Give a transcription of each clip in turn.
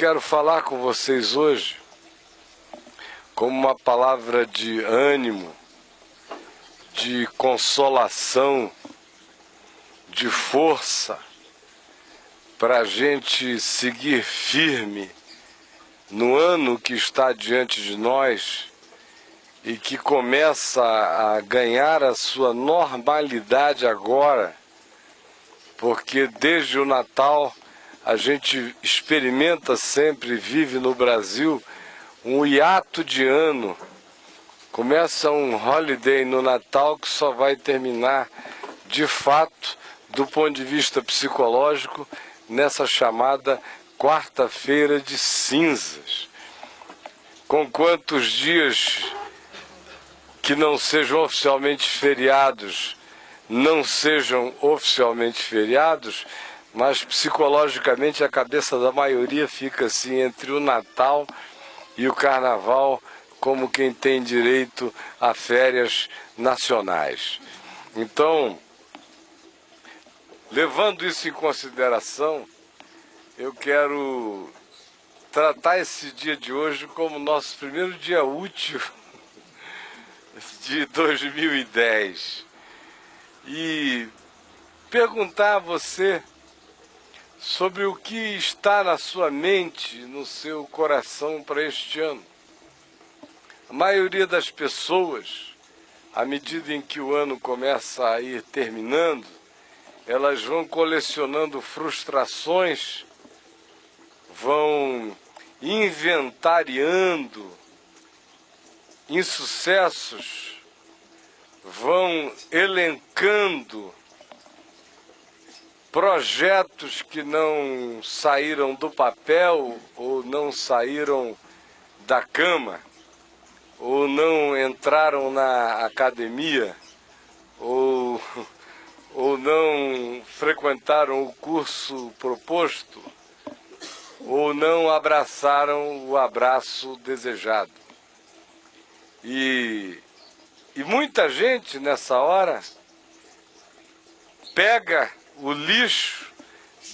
quero falar com vocês hoje como uma palavra de ânimo, de consolação, de força, para a gente seguir firme no ano que está diante de nós e que começa a ganhar a sua normalidade agora, porque desde o Natal a gente experimenta sempre, vive no Brasil, um hiato de ano. Começa um holiday no Natal que só vai terminar, de fato, do ponto de vista psicológico, nessa chamada quarta-feira de cinzas. Com quantos dias que não sejam oficialmente feriados, não sejam oficialmente feriados, mas psicologicamente a cabeça da maioria fica assim entre o Natal e o Carnaval, como quem tem direito a férias nacionais. Então, levando isso em consideração, eu quero tratar esse dia de hoje como nosso primeiro dia útil de 2010 e perguntar a você sobre o que está na sua mente, no seu coração para este ano. A maioria das pessoas, à medida em que o ano começa a ir terminando, elas vão colecionando frustrações, vão inventariando insucessos, vão elencando projetos que não saíram do papel ou não saíram da cama, ou não entraram na academia, ou não frequentaram o curso proposto, ou não abraçaram o abraço desejado. E muita gente nessa hora pega o lixo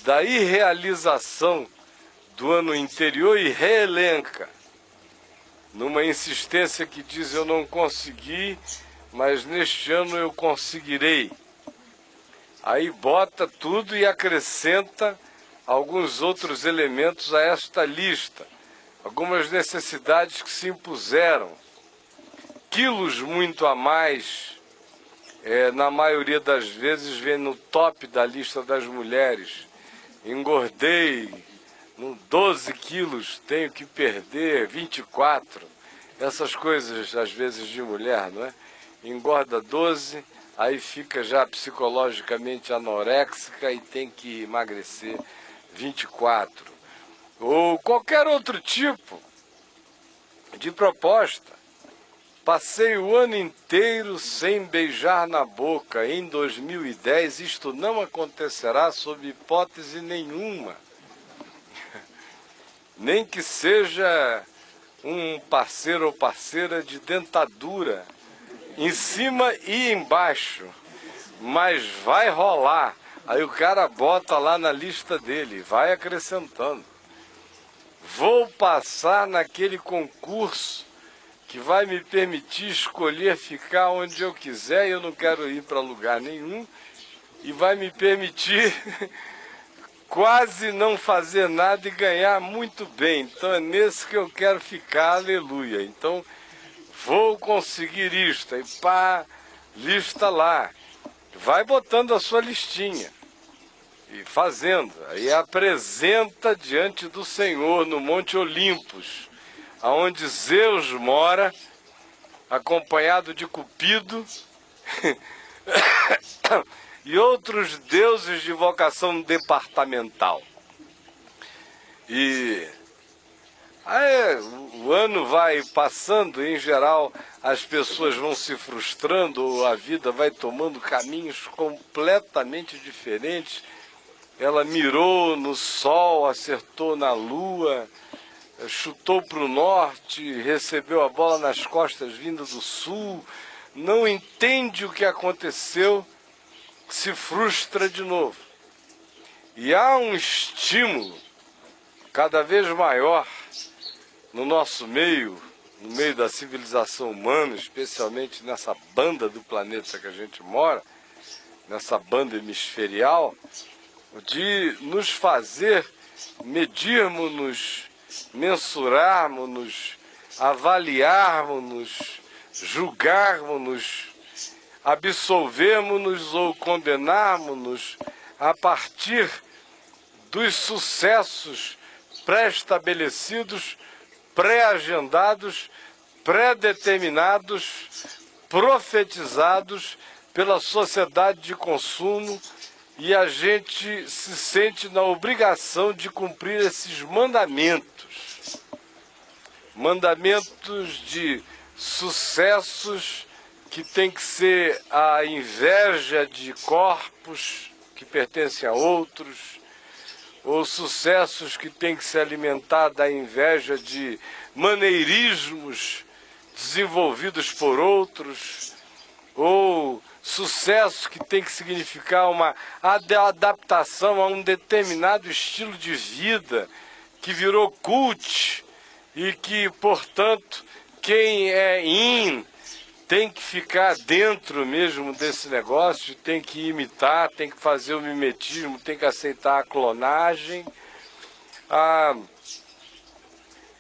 da irrealização do ano anterior e reelenca, numa insistência que diz: eu não consegui, mas neste ano eu conseguirei. Aí bota tudo e acrescenta alguns outros elementos a esta lista, algumas necessidades que se impuseram, quilos muito a mais. Na maioria das vezes vem no top da lista das mulheres. Engordei 12 quilos, tenho que perder 24. Essas coisas às vezes de mulher, não é? Engorda 12, aí fica já psicologicamente anoréxica e tem que emagrecer 24. Ou qualquer outro tipo de proposta. Passei o ano inteiro sem beijar na boca. Em 2010 isto não acontecerá sob hipótese nenhuma. Nem que seja um parceiro ou parceira de dentadura, em cima e embaixo. Mas vai rolar. Aí o cara bota lá na lista dele, vai acrescentando. Vou passar naquele concurso que vai me permitir escolher ficar onde eu quiser, e eu não quero ir para lugar nenhum, e vai me permitir quase não fazer nada e ganhar muito bem. Então é nesse que eu quero ficar, aleluia. Então vou conseguir isto, aí pá, lista lá. Vai botando a sua listinha e fazendo, aí apresenta diante do Senhor no Monte Olimpos, aonde Zeus mora, acompanhado de Cupido e outros deuses de vocação departamental. E aí, o ano vai passando, em geral as pessoas vão se frustrando, ou a vida vai tomando caminhos completamente diferentes. Ela mirou no sol, acertou na lua, chutou para o norte, recebeu a bola nas costas vindo do sul, não entende o que aconteceu, se frustra de novo. E há um estímulo cada vez maior no nosso meio, no meio da civilização humana, especialmente nessa banda do planeta que a gente mora, nessa banda hemisferial, de nos fazer medirmos-nos, mensurarmos-nos, avaliarmos-nos, julgarmos-nos, absolvermos-nos ou condenarmos-nos a partir dos sucessos pré-estabelecidos, pré-agendados, pré-determinados, profetizados pela sociedade de consumo, e a gente se sente na obrigação de cumprir esses mandamentos. Mandamentos de sucessos que tem que ser a inveja de corpos que pertencem a outros, ou sucessos que tem que se alimentar da inveja de maneirismos desenvolvidos por outros, ou sucesso que tem que significar uma adaptação a um determinado estilo de vida que virou cult e que, portanto, quem é in tem que ficar dentro mesmo desse negócio, tem que imitar, tem que fazer o mimetismo, tem que aceitar a clonagem.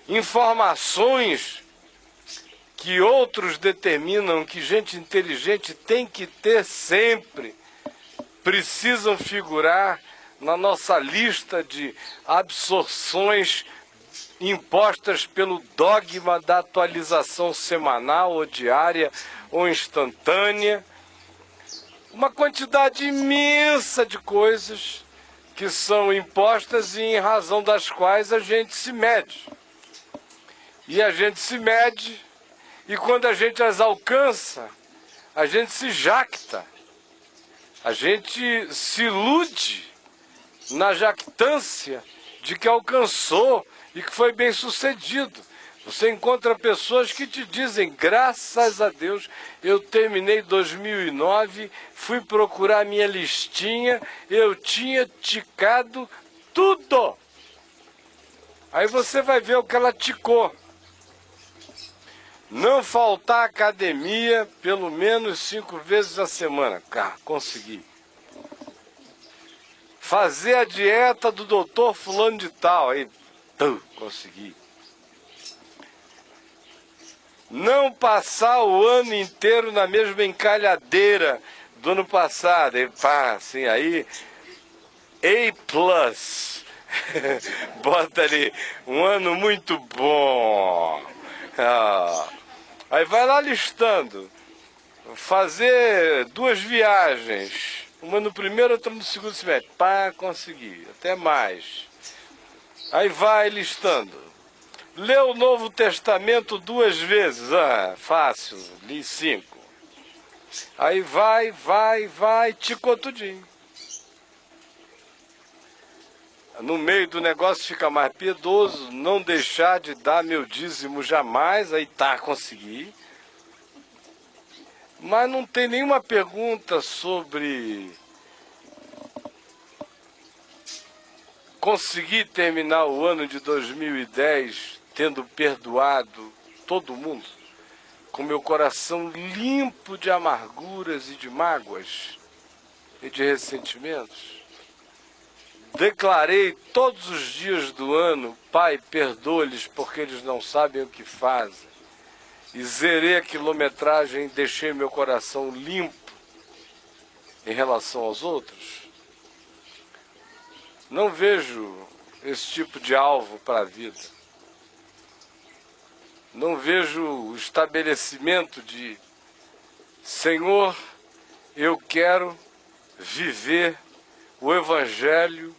Informações que outros determinam que gente inteligente tem que ter sempre, precisam figurar na nossa lista de absorções impostas pelo dogma da atualização semanal ou diária ou instantânea. Uma quantidade imensa de coisas que são impostas e em razão das quais a gente se mede. E a gente se mede, e quando a gente as alcança, a gente se jacta, a gente se ilude na jactância de que alcançou e que foi bem sucedido. Você encontra pessoas que te dizem, graças a Deus, eu terminei 2009, fui procurar minha listinha, eu tinha ticado tudo. Aí você vai ver o que ela ticou. Não faltar academia pelo menos 5 vezes a semana. Consegui. Fazer a dieta do doutor fulano de tal. Aí, consegui. Não passar o ano inteiro na mesma encalhadeira do ano passado. E assim, aí, A+. Bota ali, um ano muito bom. Aí vai lá listando. Fazer 2 viagens. Uma no primeiro, outra no segundo semestre. Conseguir. Até mais. Aí vai listando. Lê o Novo Testamento 2 vezes. Fácil. Li 5. Aí vai, ticou tudinho. No meio do negócio fica mais piedoso, não deixar de dar meu dízimo jamais, aí consegui. Mas não tem nenhuma pergunta sobre conseguir terminar o ano de 2010 tendo perdoado todo mundo, com meu coração limpo de amarguras e de mágoas e de ressentimentos. Declarei todos os dias do ano, Pai, perdoa-lhes porque eles não sabem o que fazem. E zerei a quilometragem e deixei meu coração limpo em relação aos outros. Não vejo esse tipo de alvo para a vida. Não vejo o estabelecimento de Senhor, eu quero viver o Evangelho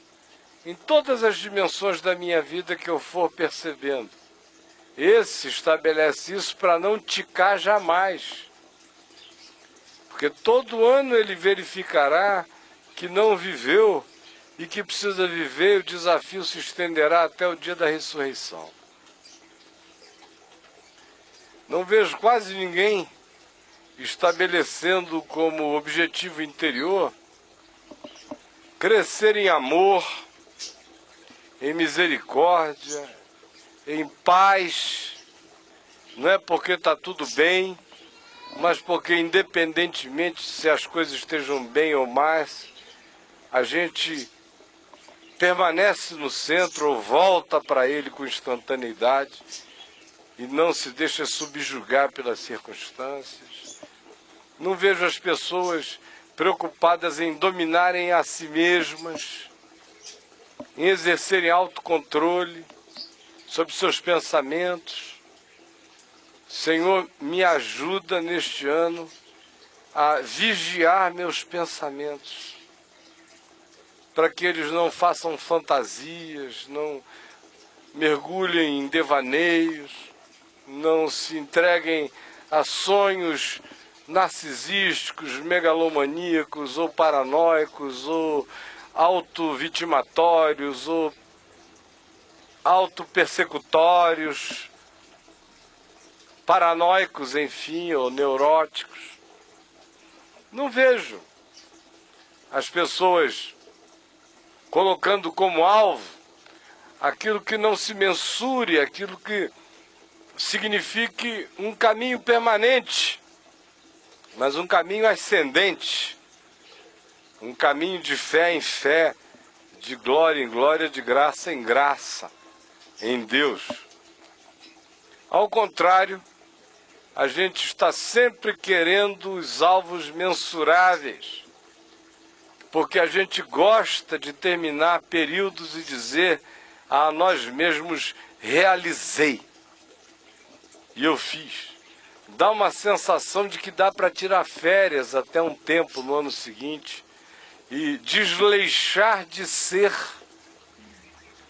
em todas as dimensões da minha vida que eu for percebendo. Esse estabelece isso para não ticar jamais. Porque todo ano ele verificará que não viveu e que precisa viver, e o desafio se estenderá até o dia da ressurreição. Não vejo quase ninguém estabelecendo como objetivo interior crescer em amor, em misericórdia, em paz. Não é porque está tudo bem, mas porque independentemente se as coisas estejam bem ou mais, a gente permanece no centro ou volta para ele com instantaneidade e não se deixa subjugar pelas circunstâncias. Não vejo as pessoas preocupadas em dominarem a si mesmas, em exercerem autocontrole sobre seus pensamentos. Senhor, me ajuda neste ano a vigiar meus pensamentos, para que eles não façam fantasias, não mergulhem em devaneios, não se entreguem a sonhos narcisísticos, megalomaníacos, ou paranoicos, ou autovitimatórios, ou autopersecutórios, paranoicos, enfim, ou neuróticos. Não vejo as pessoas colocando como alvo aquilo que não se mensure, aquilo que signifique um caminho permanente, mas um caminho ascendente, um caminho de fé em fé, de glória em glória, de graça em graça, em Deus. Ao contrário, a gente está sempre querendo os alvos mensuráveis, porque a gente gosta de terminar períodos e dizer a nós mesmos: realizei, e eu fiz. Dá uma sensação de que dá para tirar férias até um tempo no ano seguinte e desleixar de ser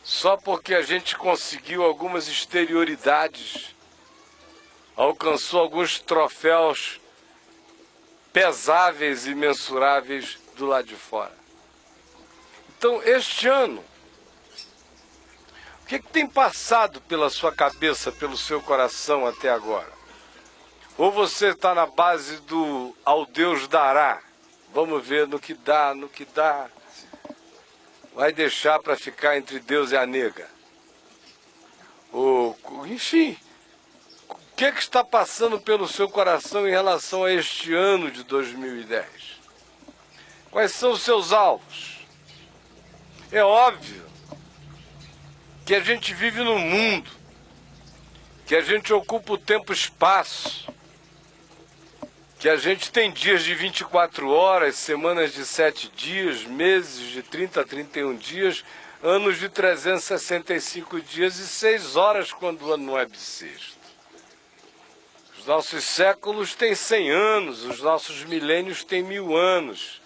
só porque a gente conseguiu algumas exterioridades, alcançou alguns troféus pesáveis e mensuráveis do lado de fora. Então, este ano, o que tem passado pela sua cabeça, pelo seu coração até agora? Ou você está na base do ao Deus dará? Vamos ver no que dá, no que dá. Vai deixar para ficar entre Deus e a nega? Ou, enfim, o que está passando pelo seu coração em relação a este ano de 2010? Quais são os seus alvos? É óbvio que a gente vive num mundo, que a gente ocupa o tempo e espaço, que a gente tem dias de 24 horas, semanas de 7 dias, meses de 30 a 31 dias, anos de 365 dias e 6 horas quando o ano não é bissexto. Os nossos séculos têm 100 anos, os nossos milênios têm 1000 anos.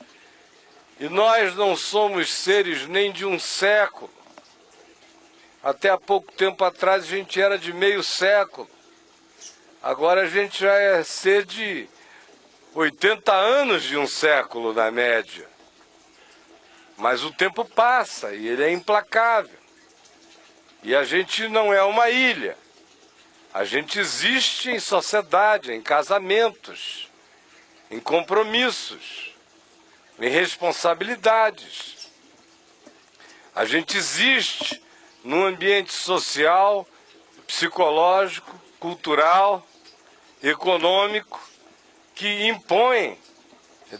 E nós não somos seres nem de um século. Até há pouco tempo atrás a gente era de meio século. Agora a gente já é ser de 80 anos de um século na média. Mas o tempo passa e ele é implacável. E a gente não é uma ilha. A gente existe em sociedade, em casamentos, em compromissos, em responsabilidades. A gente existe num ambiente social, psicológico, cultural, econômico, que impõe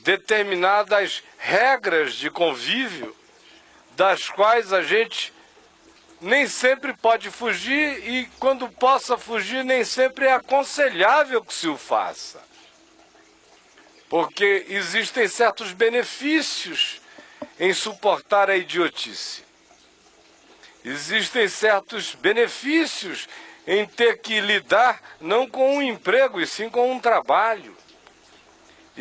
determinadas regras de convívio, das quais a gente nem sempre pode fugir e, quando possa fugir, nem sempre é aconselhável que se o faça. Porque existem certos benefícios em suportar a idiotice. Existem certos benefícios em ter que lidar não com um emprego, e sim com um trabalho.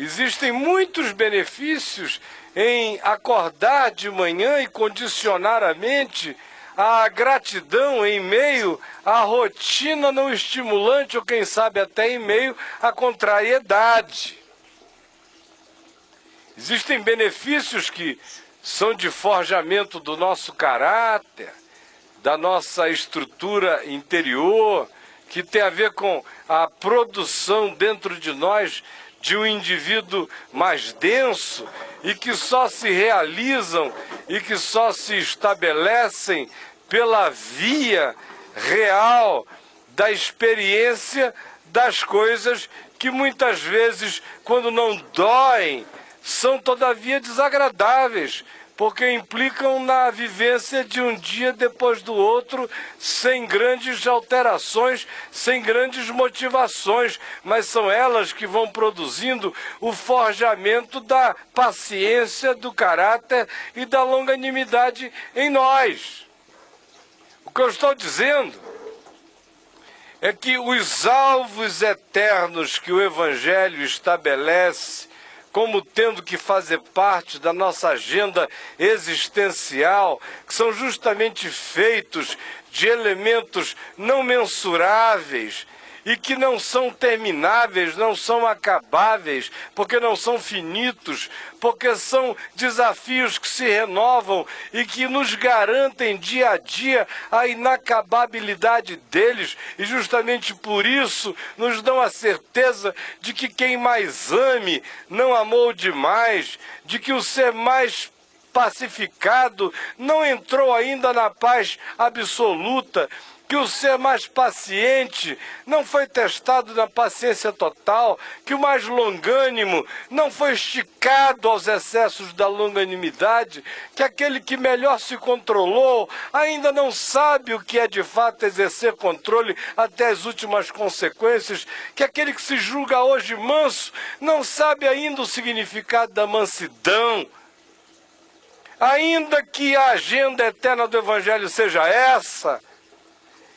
Existem muitos benefícios em acordar de manhã e condicionar a mente à gratidão em meio à rotina não estimulante, ou quem sabe até em meio à contrariedade. Existem benefícios que são de forjamento do nosso caráter, da nossa estrutura interior, que tem a ver com a produção dentro de nós de um indivíduo mais denso e que só se realizam e que só se estabelecem pela via real da experiência das coisas que muitas vezes, quando não doem, são todavia desagradáveis, porque implicam na vivência de um dia depois do outro, sem grandes alterações, sem grandes motivações, mas são elas que vão produzindo o forjamento da paciência, do caráter e da longanimidade em nós. O que eu estou dizendo é que os alvos eternos que o Evangelho estabelece como tendo que fazer parte da nossa agenda existencial, que são justamente feitos de elementos não mensuráveis e que não são termináveis, não são acabáveis, porque não são finitos, porque são desafios que se renovam e que nos garantem dia a dia a inacababilidade deles, e justamente por isso nos dão a certeza de que quem mais ame não amou demais, de que o ser mais pacificado não entrou ainda na paz absoluta, que o ser mais paciente não foi testado na paciência total, que o mais longânimo não foi esticado aos excessos da longanimidade, que aquele que melhor se controlou ainda não sabe o que é de fato exercer controle até as últimas consequências, que aquele que se julga hoje manso não sabe ainda o significado da mansidão. Ainda que a agenda eterna do Evangelho seja essa,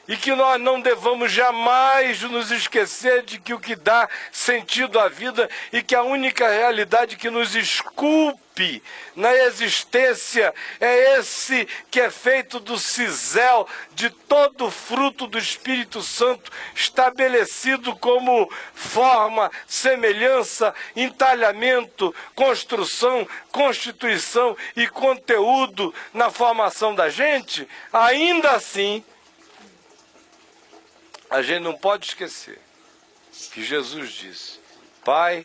e que nós não devamos jamais nos esquecer de que o que dá sentido à vida e que a única realidade que nos esculpe na existência é esse que é feito do cisel de todo fruto do Espírito Santo, estabelecido como forma, semelhança, entalhamento, construção, constituição e conteúdo na formação da gente. Ainda assim, a gente não pode esquecer que Jesus disse: Pai,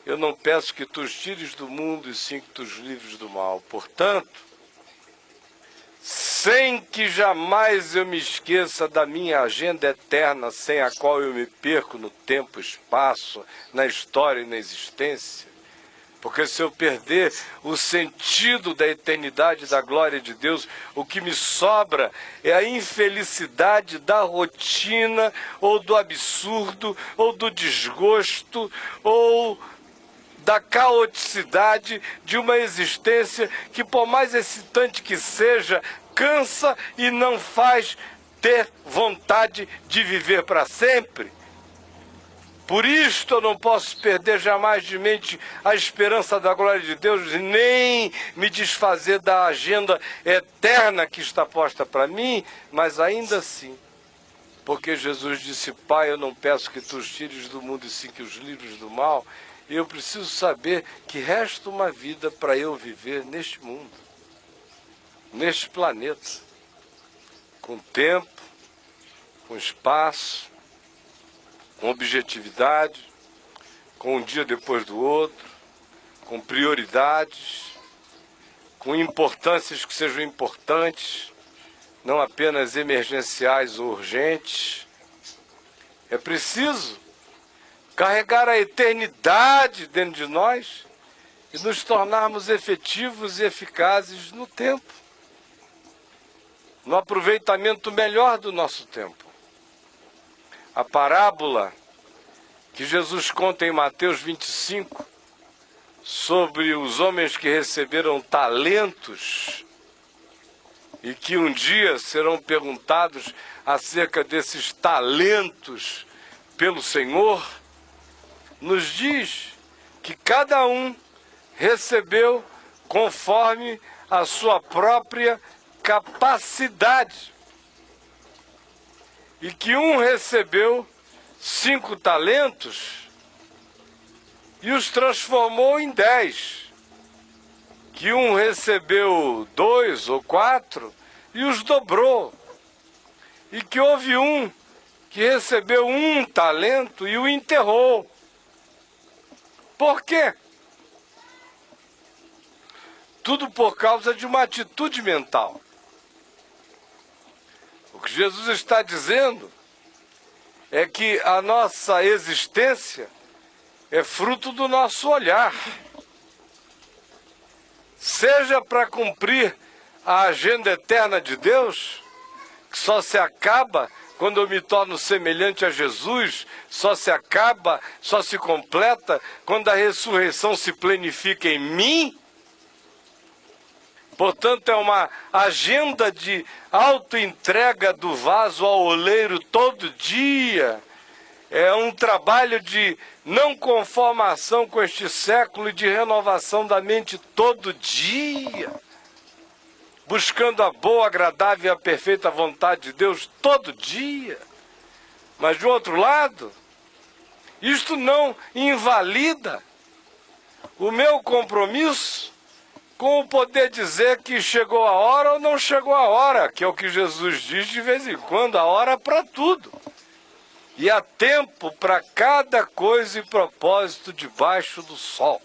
eu não peço que tu os tires do mundo, e sim que tu os livres do mal. Portanto, sem que jamais eu me esqueça da minha agenda eterna, sem a qual eu me perco no tempo, espaço, na história e na existência, porque se eu perder o sentido da eternidade, da glória de Deus, o que me sobra é a infelicidade da rotina, ou do absurdo, ou do desgosto, ou da caoticidade de uma existência que, por mais excitante que seja, cansa e não faz ter vontade de viver para sempre. Por isto eu não posso perder jamais de mente a esperança da glória de Deus, nem me desfazer da agenda eterna que está posta para mim, mas ainda assim, porque Jesus disse: Pai, eu não peço que tu os tires do mundo e sim que os livres do mal, e eu preciso saber que resta uma vida para eu viver neste mundo, neste planeta, com tempo, com espaço, com objetividade, com um dia depois do outro, com prioridades, com importâncias que sejam importantes, não apenas emergenciais ou urgentes. É preciso carregar a eternidade dentro de nós e nos tornarmos efetivos e eficazes no tempo, no aproveitamento melhor do nosso tempo. A parábola que Jesus conta em Mateus 25 sobre os homens que receberam talentos e que um dia serão perguntados acerca desses talentos pelo Senhor, nos diz que cada um recebeu conforme a sua própria capacidade. E que um recebeu 5 talentos e os transformou em 10. Que um recebeu 2 ou 4 e os dobrou. E que houve um que recebeu 1 talento e o enterrou. Por quê? Tudo por causa de uma atitude mental. O que Jesus está dizendo é que a nossa existência é fruto do nosso olhar. Seja para cumprir a agenda eterna de Deus, que só se acaba quando eu me torno semelhante a Jesus, só se acaba, só se completa quando a ressurreição se planifica em mim. Portanto, é uma agenda de autoentrega do vaso ao oleiro todo dia. É um trabalho de não conformação com este século e de renovação da mente todo dia. Buscando a boa, agradável e a perfeita vontade de Deus todo dia. Mas, de outro lado, isto não invalida o meu compromisso com o poder dizer que chegou a hora ou não chegou a hora, que é o que Jesus diz de vez em quando, a hora para tudo. E há tempo para cada coisa e propósito debaixo do sol.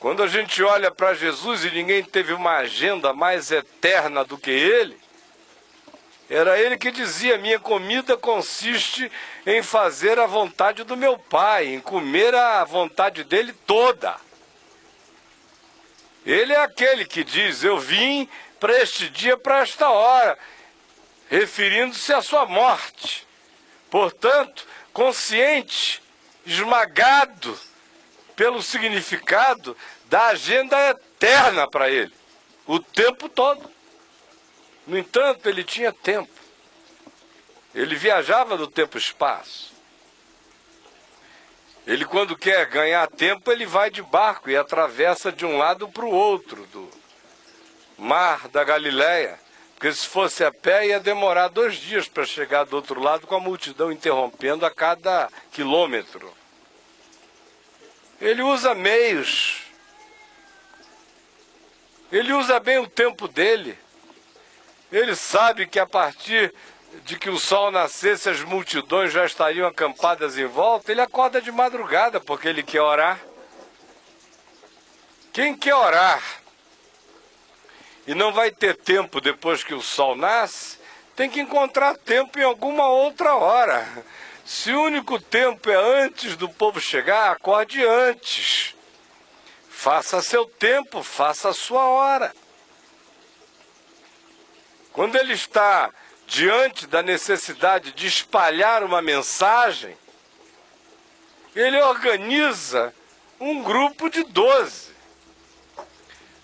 Quando a gente olha para Jesus e ninguém teve uma agenda mais eterna do que ele, era ele que dizia: minha comida consiste em fazer a vontade do meu Pai, em comer a vontade dele toda. Ele é aquele que diz: eu vim para este dia, para esta hora, referindo-se à sua morte. Portanto, consciente, esmagado pelo significado da agenda eterna para ele, o tempo todo. No entanto, ele tinha tempo. Ele viajava no tempo e espaço. Ele, quando quer ganhar tempo, ele vai de barco e atravessa de um lado para o outro do mar da Galileia. Porque se fosse a pé, ia demorar 2 dias para chegar do outro lado, com a multidão interrompendo a cada quilômetro. Ele usa meios. Ele usa bem o tempo dele. Ele sabe que a partir de que o sol nascesse, as multidões já estariam acampadas em volta. Ele acorda de madrugada porque ele quer orar. Quem quer orar e não vai ter tempo depois que o sol nasce, tem que encontrar tempo em alguma outra hora. Se o único tempo é antes do povo chegar, acorde antes. Faça seu tempo, faça a sua hora. Quando ele está diante da necessidade de espalhar uma mensagem, ele organiza um grupo de 12.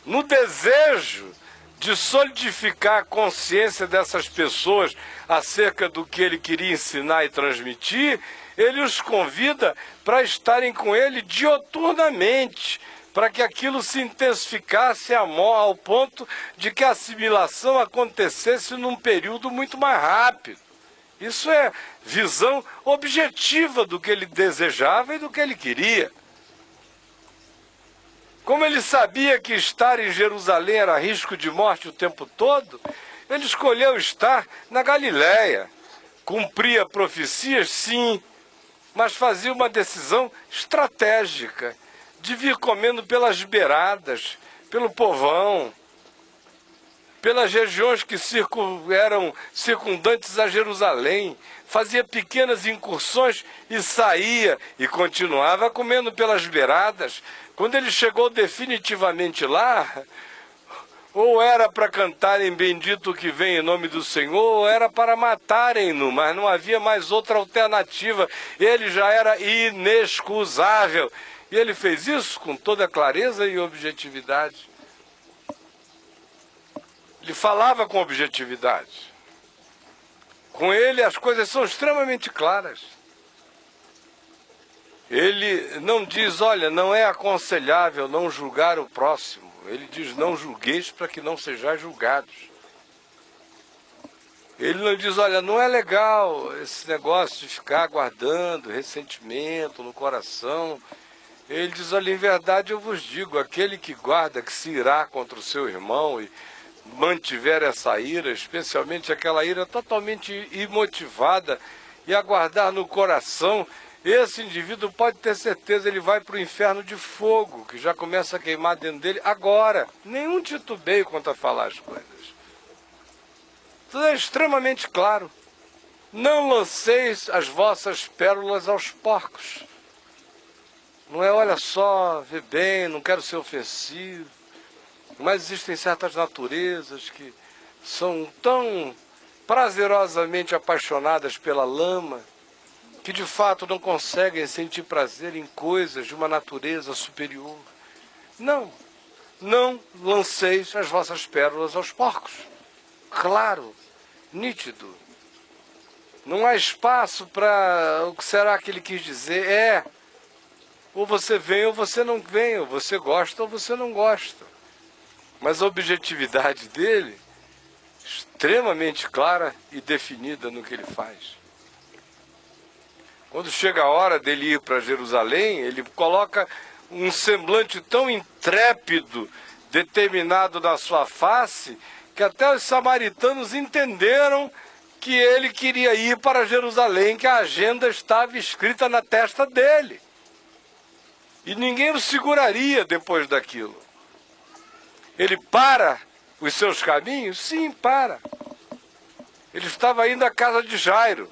No desejo de solidificar a consciência dessas pessoas acerca do que ele queria ensinar e transmitir, ele os convida para estarem com ele dioturnamente, para que aquilo se intensificasse ao ponto de que a assimilação acontecesse num período muito mais rápido. Isso é visão objetiva do que ele desejava e do que ele queria. Como ele sabia que estar em Jerusalém era risco de morte o tempo todo, ele escolheu estar na Galileia. Cumpria profecias, sim, mas fazia uma decisão estratégica de vir comendo pelas beiradas, pelo povão, pelas regiões que eram circundantes a Jerusalém. Fazia pequenas incursões e saía e continuava comendo pelas beiradas. Quando ele chegou definitivamente lá, ou era para cantarem bendito que vem em nome do Senhor, ou era para matarem-no, mas não havia mais outra alternativa. Ele já era inexcusável. E ele fez isso com toda clareza e objetividade. Ele falava com objetividade. Com ele as coisas são extremamente claras. Ele não diz: olha, não é aconselhável não julgar o próximo. Ele diz: não julgueis para que não sejais julgados. Ele não diz: olha, não é legal esse negócio de ficar guardando ressentimento no coração. Ele diz: olha, em verdade eu vos digo, aquele que guarda, que se irá contra o seu irmão e mantiver essa ira, especialmente aquela ira totalmente imotivada, e aguardar no coração, esse indivíduo pode ter certeza, ele vai para o inferno de fogo, que já começa a queimar dentro dele agora. Nenhum titubeio quanto a falar as coisas. Tudo é extremamente claro. Não lanceis as vossas pérolas aos porcos. Não é, olha só, vê bem, não quero ser ofensivo. Mas existem certas naturezas que são tão prazerosamente apaixonadas pela lama, que de fato não conseguem sentir prazer em coisas de uma natureza superior. Não lanceis as vossas pérolas aos porcos. Claro, nítido. Não há espaço para o que será que ele quis dizer. Ou você vem ou você não vem, ou você gosta ou você não gosta. Mas a objetividade dele, extremamente clara e definida no que ele faz. Quando chega a hora dele ir para Jerusalém, ele coloca um semblante tão intrépido, determinado na sua face, que até os samaritanos entenderam que ele queria ir para Jerusalém, que a agenda estava escrita na testa dele. E ninguém o seguraria depois daquilo. Ele para os seus caminhos? Sim, para. Ele estava indo à casa de Jairo.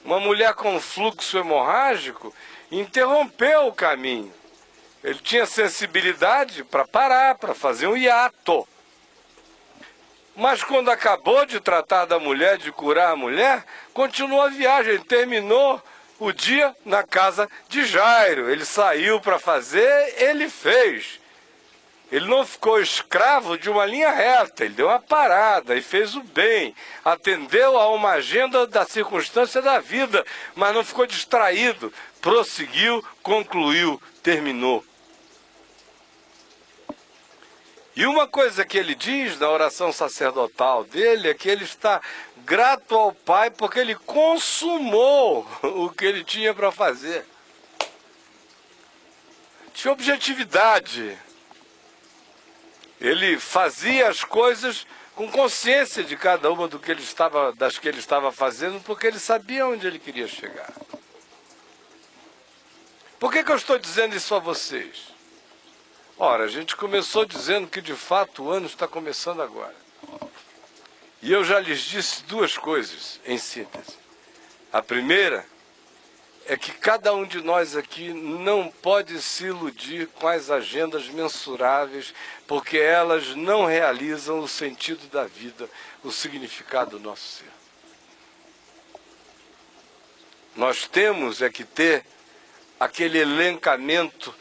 Uma mulher com fluxo hemorrágico interrompeu o caminho. Ele tinha sensibilidade para parar, para fazer um hiato. Mas quando acabou de tratar da mulher, de curar a mulher, continuou a viagem, terminou o dia na casa de Jairo. Ele saiu para fazer, ele fez. Ele não ficou escravo de uma linha reta, ele deu uma parada e fez o bem. Atendeu a uma agenda da circunstância da vida, mas não ficou distraído. Prosseguiu, concluiu, terminou. E uma coisa que ele diz na oração sacerdotal dele é que ele está grato ao Pai porque ele consumou o que ele tinha para fazer. Tinha objetividade. Ele fazia as coisas com consciência de cada uma das que ele estava fazendo, porque ele sabia onde ele queria chegar. Por que eu estou dizendo isso a vocês? Ora, a gente começou dizendo que de fato o ano está começando agora. E eu já lhes disse duas coisas em síntese. A primeira é que cada um de nós aqui não pode se iludir com as agendas mensuráveis, porque elas não realizam o sentido da vida, o significado do nosso ser. Nós temos que ter aquele elencamento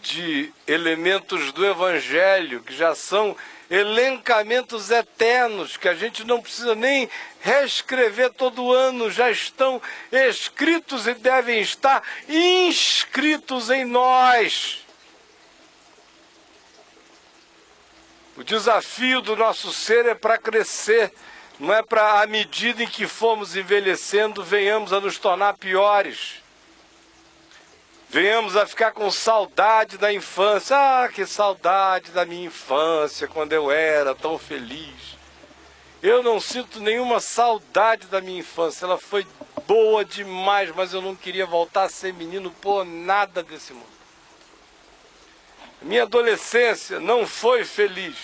de elementos do Evangelho, que já são elencamentos eternos, que a gente não precisa nem reescrever todo ano, já estão escritos e devem estar inscritos em nós. O desafio do nosso ser é para crescer, não é para, à medida em que formos envelhecendo, venhamos a nos tornar piores. Venhamos a ficar com saudade da infância. Ah, que saudade da minha infância, quando eu era tão feliz. Eu não sinto nenhuma saudade da minha infância. Ela foi boa demais, mas eu não queria voltar a ser menino por nada desse mundo. Minha adolescência não foi feliz.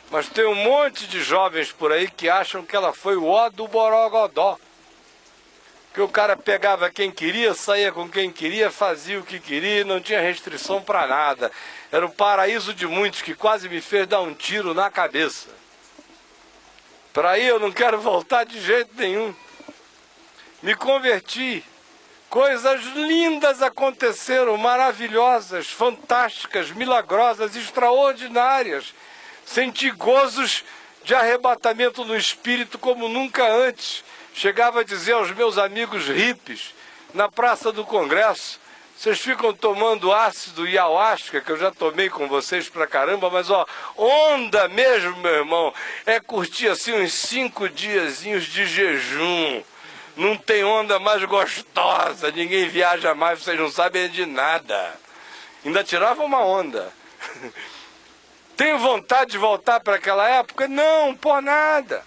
Mas tem um monte de jovens por aí que acham que ela foi o ó do borogodó. Que o cara pegava quem queria, saía com quem queria, fazia o que queria, não tinha restrição para nada. Era um paraíso de muitos que quase me fez dar um tiro na cabeça. Para aí eu não quero voltar de jeito nenhum. Me converti. Coisas lindas aconteceram, maravilhosas, fantásticas, milagrosas, extraordinárias. Senti gozos de arrebatamento no espírito como nunca antes. Chegava a dizer aos meus amigos hippies, na Praça do Congresso, vocês ficam tomando ácido e ayahuasca, que eu já tomei com vocês pra caramba, mas ó, onda mesmo, meu irmão, é curtir assim uns 5 diazinhos de jejum. Não tem onda mais gostosa, ninguém viaja mais, vocês não sabem de nada. Ainda tirava uma onda. Tenho vontade de voltar para aquela época? Não, por nada.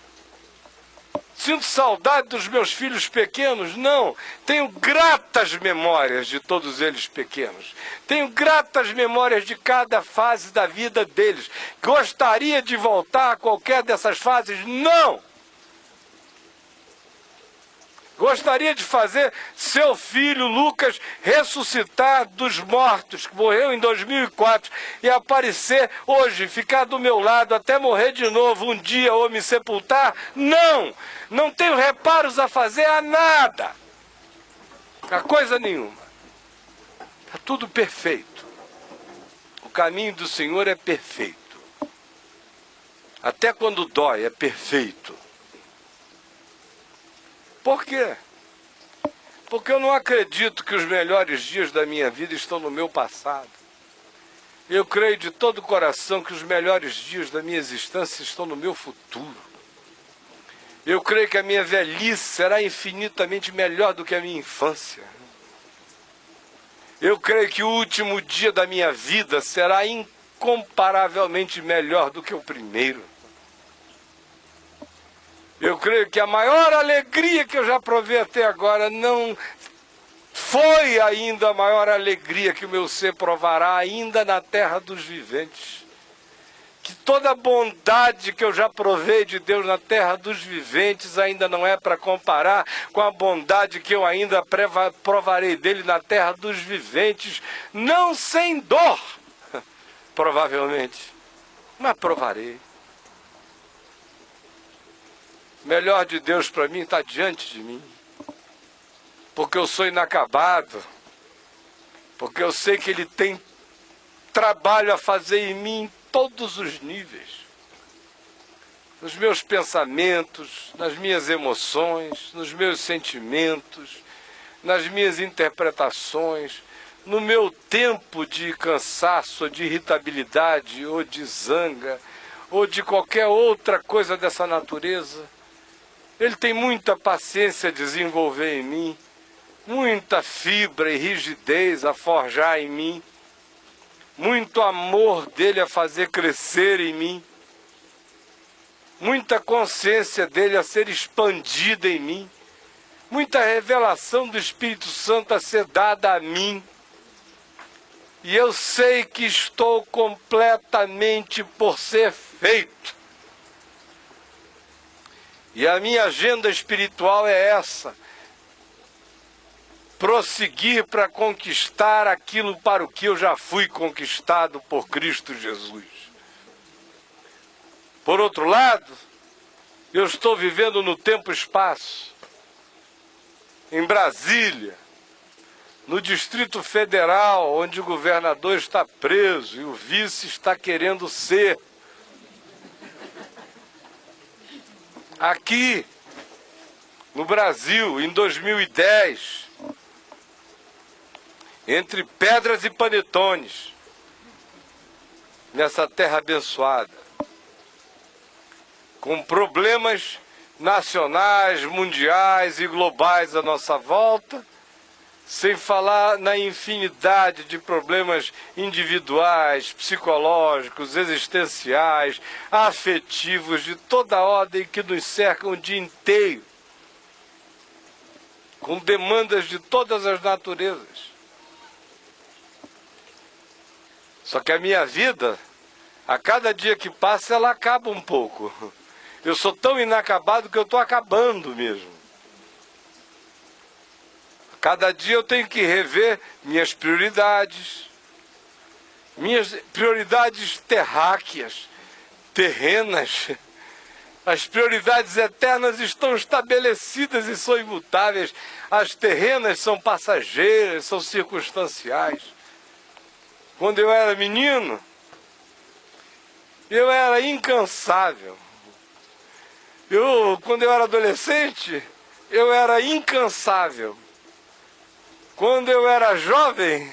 Sinto saudade dos meus filhos pequenos? Não. Tenho gratas memórias de todos eles pequenos. Tenho gratas memórias de cada fase da vida deles. Gostaria de voltar a qualquer dessas fases? Não. Gostaria de fazer seu filho Lucas ressuscitar dos mortos, que morreu em 2004, e aparecer hoje, ficar do meu lado até morrer de novo um dia ou me sepultar? Não! Não tenho reparos a fazer a nada. A coisa nenhuma. Está tudo perfeito. O caminho do Senhor é perfeito. Até quando dói, é perfeito. Por quê? Porque eu não acredito que os melhores dias da minha vida estão no meu passado. Eu creio de todo o coração que os melhores dias da minha existência estão no meu futuro. Eu creio que a minha velhice será infinitamente melhor do que a minha infância. Eu creio que o último dia da minha vida será incomparavelmente melhor do que o primeiro. Eu creio que a maior alegria que eu já provei até agora não foi ainda a maior alegria que o meu ser provará ainda na terra dos viventes. Que toda a bondade que eu já provei de Deus na terra dos viventes ainda não é para comparar com a bondade que eu ainda provarei dele na terra dos viventes, não sem dor, provavelmente, mas provarei. O melhor de Deus para mim está diante de mim, porque eu sou inacabado, porque eu sei que Ele tem trabalho a fazer em mim em todos os níveis, nos meus pensamentos, nas minhas emoções, nos meus sentimentos, nas minhas interpretações, no meu tempo de cansaço, de irritabilidade, ou de zanga, ou de qualquer outra coisa dessa natureza. Ele tem muita paciência a desenvolver em mim, muita fibra e rigidez a forjar em mim, muito amor dele a fazer crescer em mim, muita consciência dele a ser expandida em mim, muita revelação do Espírito Santo a ser dada a mim. E eu sei que estou completamente por ser feito. E a minha agenda espiritual é essa: prosseguir para conquistar aquilo para o que eu já fui conquistado por Cristo Jesus. Por outro lado, eu estou vivendo no tempo e espaço, em Brasília, no Distrito Federal, onde o governador está preso e o vice está querendo ser. Aqui, no Brasil, em 2010, entre pedras e panetones, nessa terra abençoada, com problemas nacionais, mundiais e globais à nossa volta, sem falar na infinidade de problemas individuais, psicológicos, existenciais, afetivos, de toda ordem que nos cercam o dia inteiro, com demandas de todas as naturezas. Só que a minha vida, a cada dia que passa, ela acaba um pouco. Eu sou tão inacabado que eu estou acabando mesmo. Cada dia eu tenho que rever minhas prioridades terráqueas, terrenas. As prioridades eternas estão estabelecidas e são imutáveis. As terrenas são passageiras, são circunstanciais. Quando eu era menino, eu era incansável. Quando eu era adolescente, eu era incansável. Quando eu era jovem,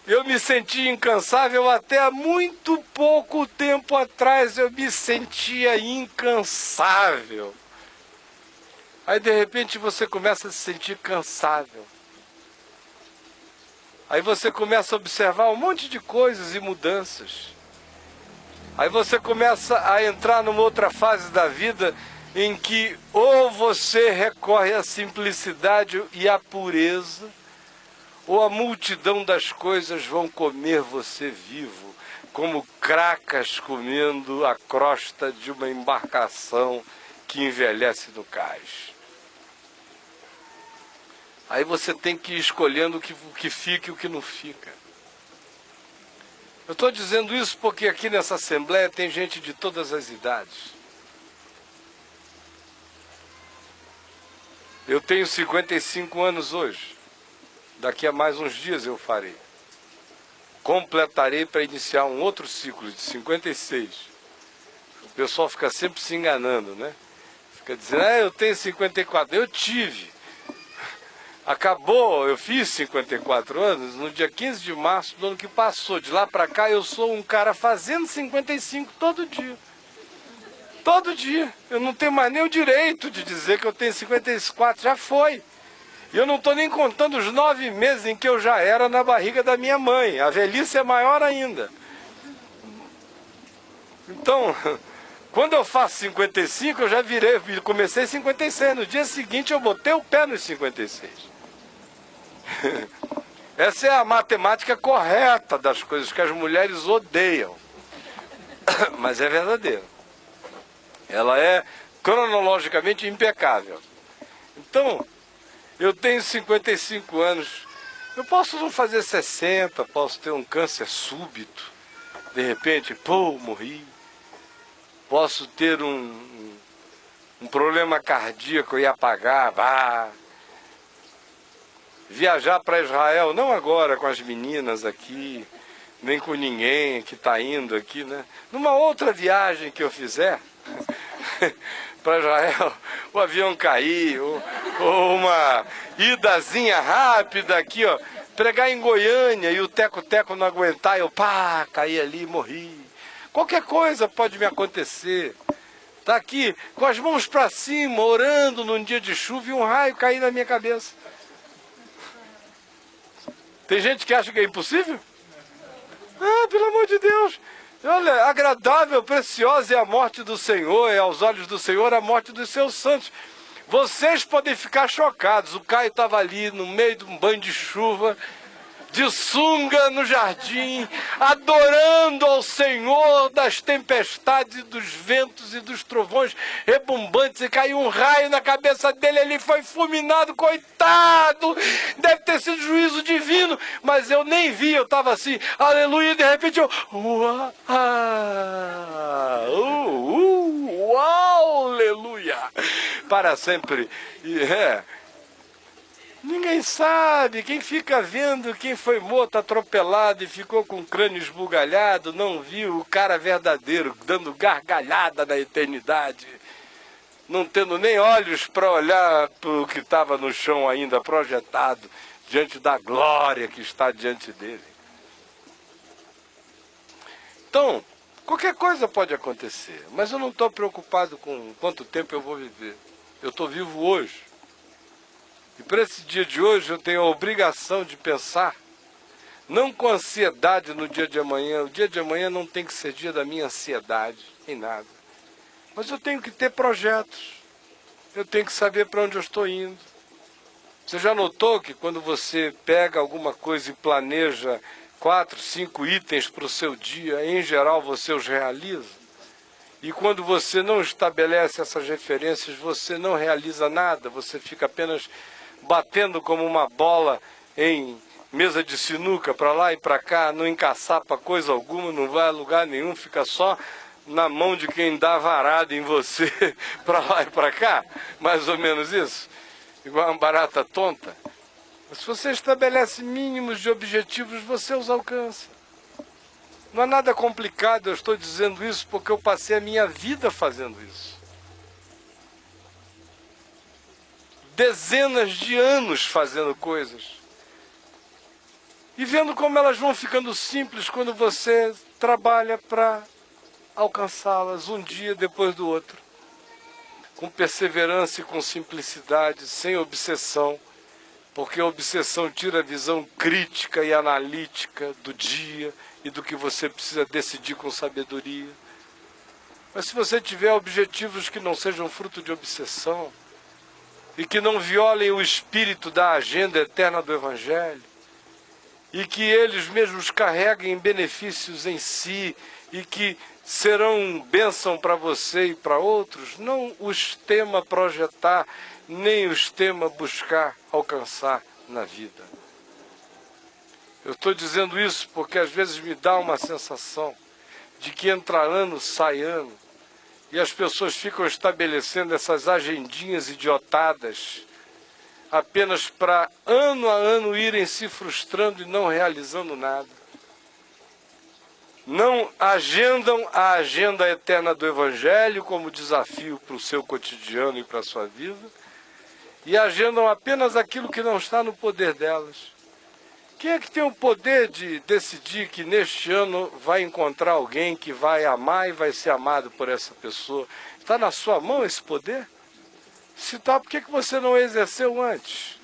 eu me sentia incansável. Até há muito pouco tempo atrás eu me sentia incansável. Aí de repente você começa a se sentir cansável. Aí você começa a observar um monte de coisas e mudanças. Aí você começa a entrar numa outra fase da vida em que ou você recorre à simplicidade e à pureza, ou a multidão das coisas vão comer você vivo, como cracas comendo a crosta de uma embarcação que envelhece no cais. Aí você tem que ir escolhendo o que fica e o que não fica. Eu estou dizendo isso porque aqui nessa Assembleia tem gente de todas as idades. Eu tenho 55 anos hoje. Daqui a mais uns dias eu farei. Completarei para iniciar um outro ciclo de 56. O pessoal fica sempre se enganando, né? Fica dizendo, eu tenho 54. Eu tive. Acabou, eu fiz 54 anos no dia 15 de março do ano que passou. De lá para cá eu sou um cara fazendo 55 todo dia. Todo dia. Eu não tenho mais nem o direito de dizer que eu tenho 54, já foi. E eu não estou nem contando os 9 meses em que eu já era na barriga da minha mãe. A velhice é maior ainda. Então, quando eu faço 55, eu já comecei 56. No dia seguinte eu botei o pé nos 56. Essa é a matemática correta das coisas que as mulheres odeiam. Mas é verdadeira. Ela é cronologicamente impecável. Então, eu tenho 55 anos. Eu posso não fazer 60, posso ter um câncer súbito. De repente, morri. Posso ter um problema cardíaco e apagar, Viajar para Israel, não agora com as meninas aqui, nem com ninguém que está indo aqui, né? Numa outra viagem que eu fizer para Israel, o avião cair, ou uma idazinha rápida aqui, ó, pregar em Goiânia e o teco-teco não aguentar, eu caí ali e morri. Qualquer coisa pode me acontecer. Tá aqui com as mãos para cima, orando num dia de chuva e um raio cair na minha cabeça. Tem gente que acha que é impossível? Pelo amor de Deus. Olha, agradável, preciosa é a morte do Senhor, é aos olhos do Senhor a morte dos seus santos. Vocês podem ficar chocados. O Caio estava ali no meio de um banho de chuva, de sunga no jardim, adorando ao Senhor das tempestades, dos ventos e dos trovões rebumbantes, e caiu um raio na cabeça dele, ele foi fulminado, coitado, deve ter sido juízo divino, mas eu nem vi, eu estava assim, aleluia, e de repente eu, aleluia, para sempre, ninguém sabe, quem fica vendo quem foi morto, atropelado e ficou com o crânio esbugalhado, não viu o cara verdadeiro dando gargalhada na eternidade, não tendo nem olhos para olhar para o que estava no chão ainda projetado, diante da glória que está diante dele. Então, qualquer coisa pode acontecer, mas eu não estou preocupado com quanto tempo eu vou viver. Eu estou vivo hoje. E para esse dia de hoje eu tenho a obrigação de pensar, não com ansiedade no dia de amanhã. O dia de amanhã não tem que ser dia da minha ansiedade, em nada. Mas eu tenho que ter projetos. Eu tenho que saber para onde eu estou indo. Você já notou que quando você pega alguma coisa e planeja 4, 5 itens para o seu dia, em geral você os realiza? E quando você não estabelece essas referências, você não realiza nada, você fica apenas batendo como uma bola em mesa de sinuca, para lá e para cá, não encaçapa coisa alguma, não vai a lugar nenhum, fica só na mão de quem dá varada em você, para lá e para cá, mais ou menos isso, igual uma barata tonta. Mas se você estabelece mínimos de objetivos, você os alcança. Não é nada complicado, eu estou dizendo isso porque eu passei a minha vida fazendo isso. Dezenas de anos fazendo coisas. E vendo como elas vão ficando simples quando você trabalha para alcançá-las um dia depois do outro. Com perseverança e com simplicidade, sem obsessão. Porque a obsessão tira a visão crítica e analítica do dia e do que você precisa decidir com sabedoria. Mas se você tiver objetivos que não sejam fruto de obsessão, e que não violem o espírito da agenda eterna do Evangelho, e que eles mesmos carreguem benefícios em si, e que serão bênção para você e para outros, não os tema projetar nem os tema buscar alcançar na vida. Eu estou dizendo isso porque às vezes me dá uma sensação de que entra ano, sai ano, e as pessoas ficam estabelecendo essas agendinhas idiotadas apenas para ano a ano irem se frustrando e não realizando nada. Não agendam a agenda eterna do Evangelho como desafio para o seu cotidiano e para a sua vida, e agendam apenas aquilo que não está no poder delas. Quem é que tem o poder de decidir que neste ano vai encontrar alguém que vai amar e vai ser amado por essa pessoa? Está na sua mão esse poder? Se está, por que você não exerceu antes?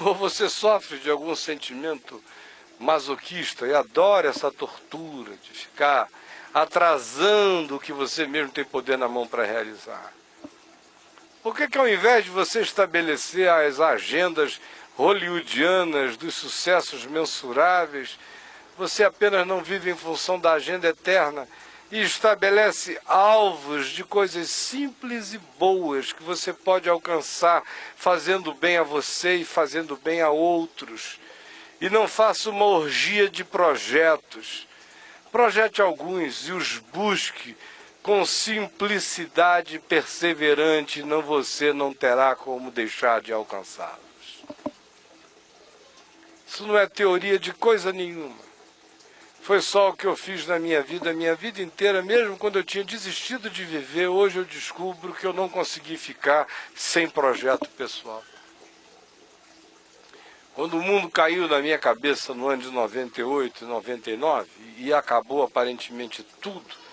Ou você sofre de algum sentimento masoquista e adora essa tortura de ficar atrasando o que você mesmo tem poder na mão para realizar? Por que ao invés de você estabelecer as agendas hollywoodianas dos sucessos mensuráveis, você apenas não vive em função da agenda eterna e estabelece alvos de coisas simples e boas que você pode alcançar fazendo bem a você e fazendo bem a outros? E não faça uma orgia de projetos. Projete alguns e os busque com simplicidade perseverante, você não terá como deixar de alcançá-los. Isso não é teoria de coisa nenhuma. Foi só o que eu fiz na minha vida inteira, mesmo quando eu tinha desistido de viver, hoje eu descubro que eu não consegui ficar sem projeto pessoal. Quando o mundo caiu na minha cabeça no ano de 98 e 99, e acabou aparentemente tudo,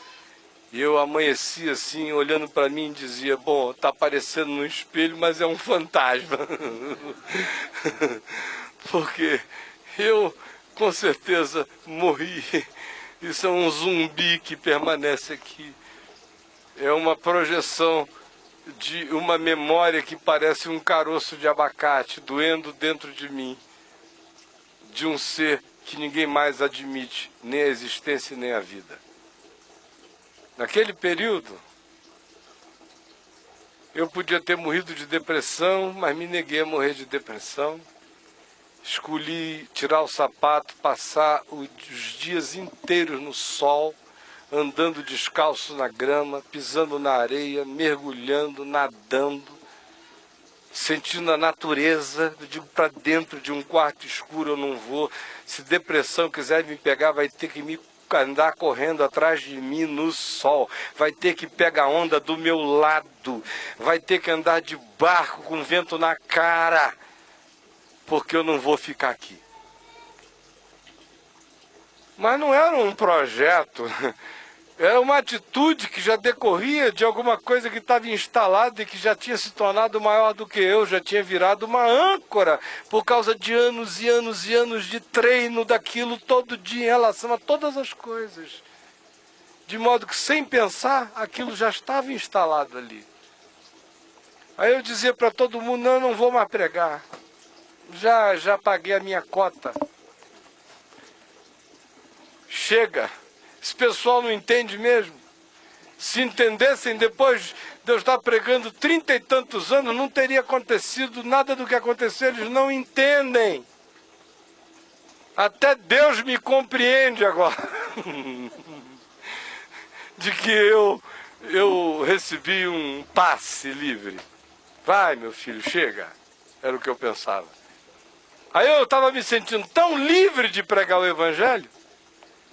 e eu amanheci assim, olhando para mim e dizia, bom, está aparecendo no espelho, mas é um fantasma. Porque eu, com certeza, morri. Isso é um zumbi que permanece aqui. É uma projeção de uma memória que parece um caroço de abacate, doendo dentro de mim, de um ser que ninguém mais admite, nem a existência nem a vida. Naquele período, eu podia ter morrido de depressão, mas me neguei a morrer de depressão. Escolhi tirar o sapato, passar os dias inteiros no sol, andando descalço na grama, pisando na areia, mergulhando, nadando, sentindo a natureza. Eu digo, para dentro de um quarto escuro eu não vou. Se depressão quiser me pegar, vai ter que me andar correndo atrás de mim no sol, vai ter que pegar onda do meu lado, vai ter que andar de barco com vento na cara, porque eu não vou ficar aqui. Mas não era um projeto, era uma atitude que já decorria de alguma coisa que estava instalada e que já tinha se tornado maior do que eu, já tinha virado uma âncora por causa de anos e anos e anos de treino daquilo todo dia em relação a todas as coisas. De modo que, sem pensar, aquilo já estava instalado ali. Aí eu dizia para todo mundo, não, eu não vou mais pregar. Já paguei a minha cota. Chega. Esse pessoal não entende mesmo. Se entendessem, depois de eu estar pregando 30 e tantos anos, não teria acontecido nada do que aconteceu. Eles não entendem. Até Deus me compreende agora. De que eu recebi um passe livre. Vai, meu filho, chega. Era o que eu pensava. Aí eu estava me sentindo tão livre de pregar o Evangelho,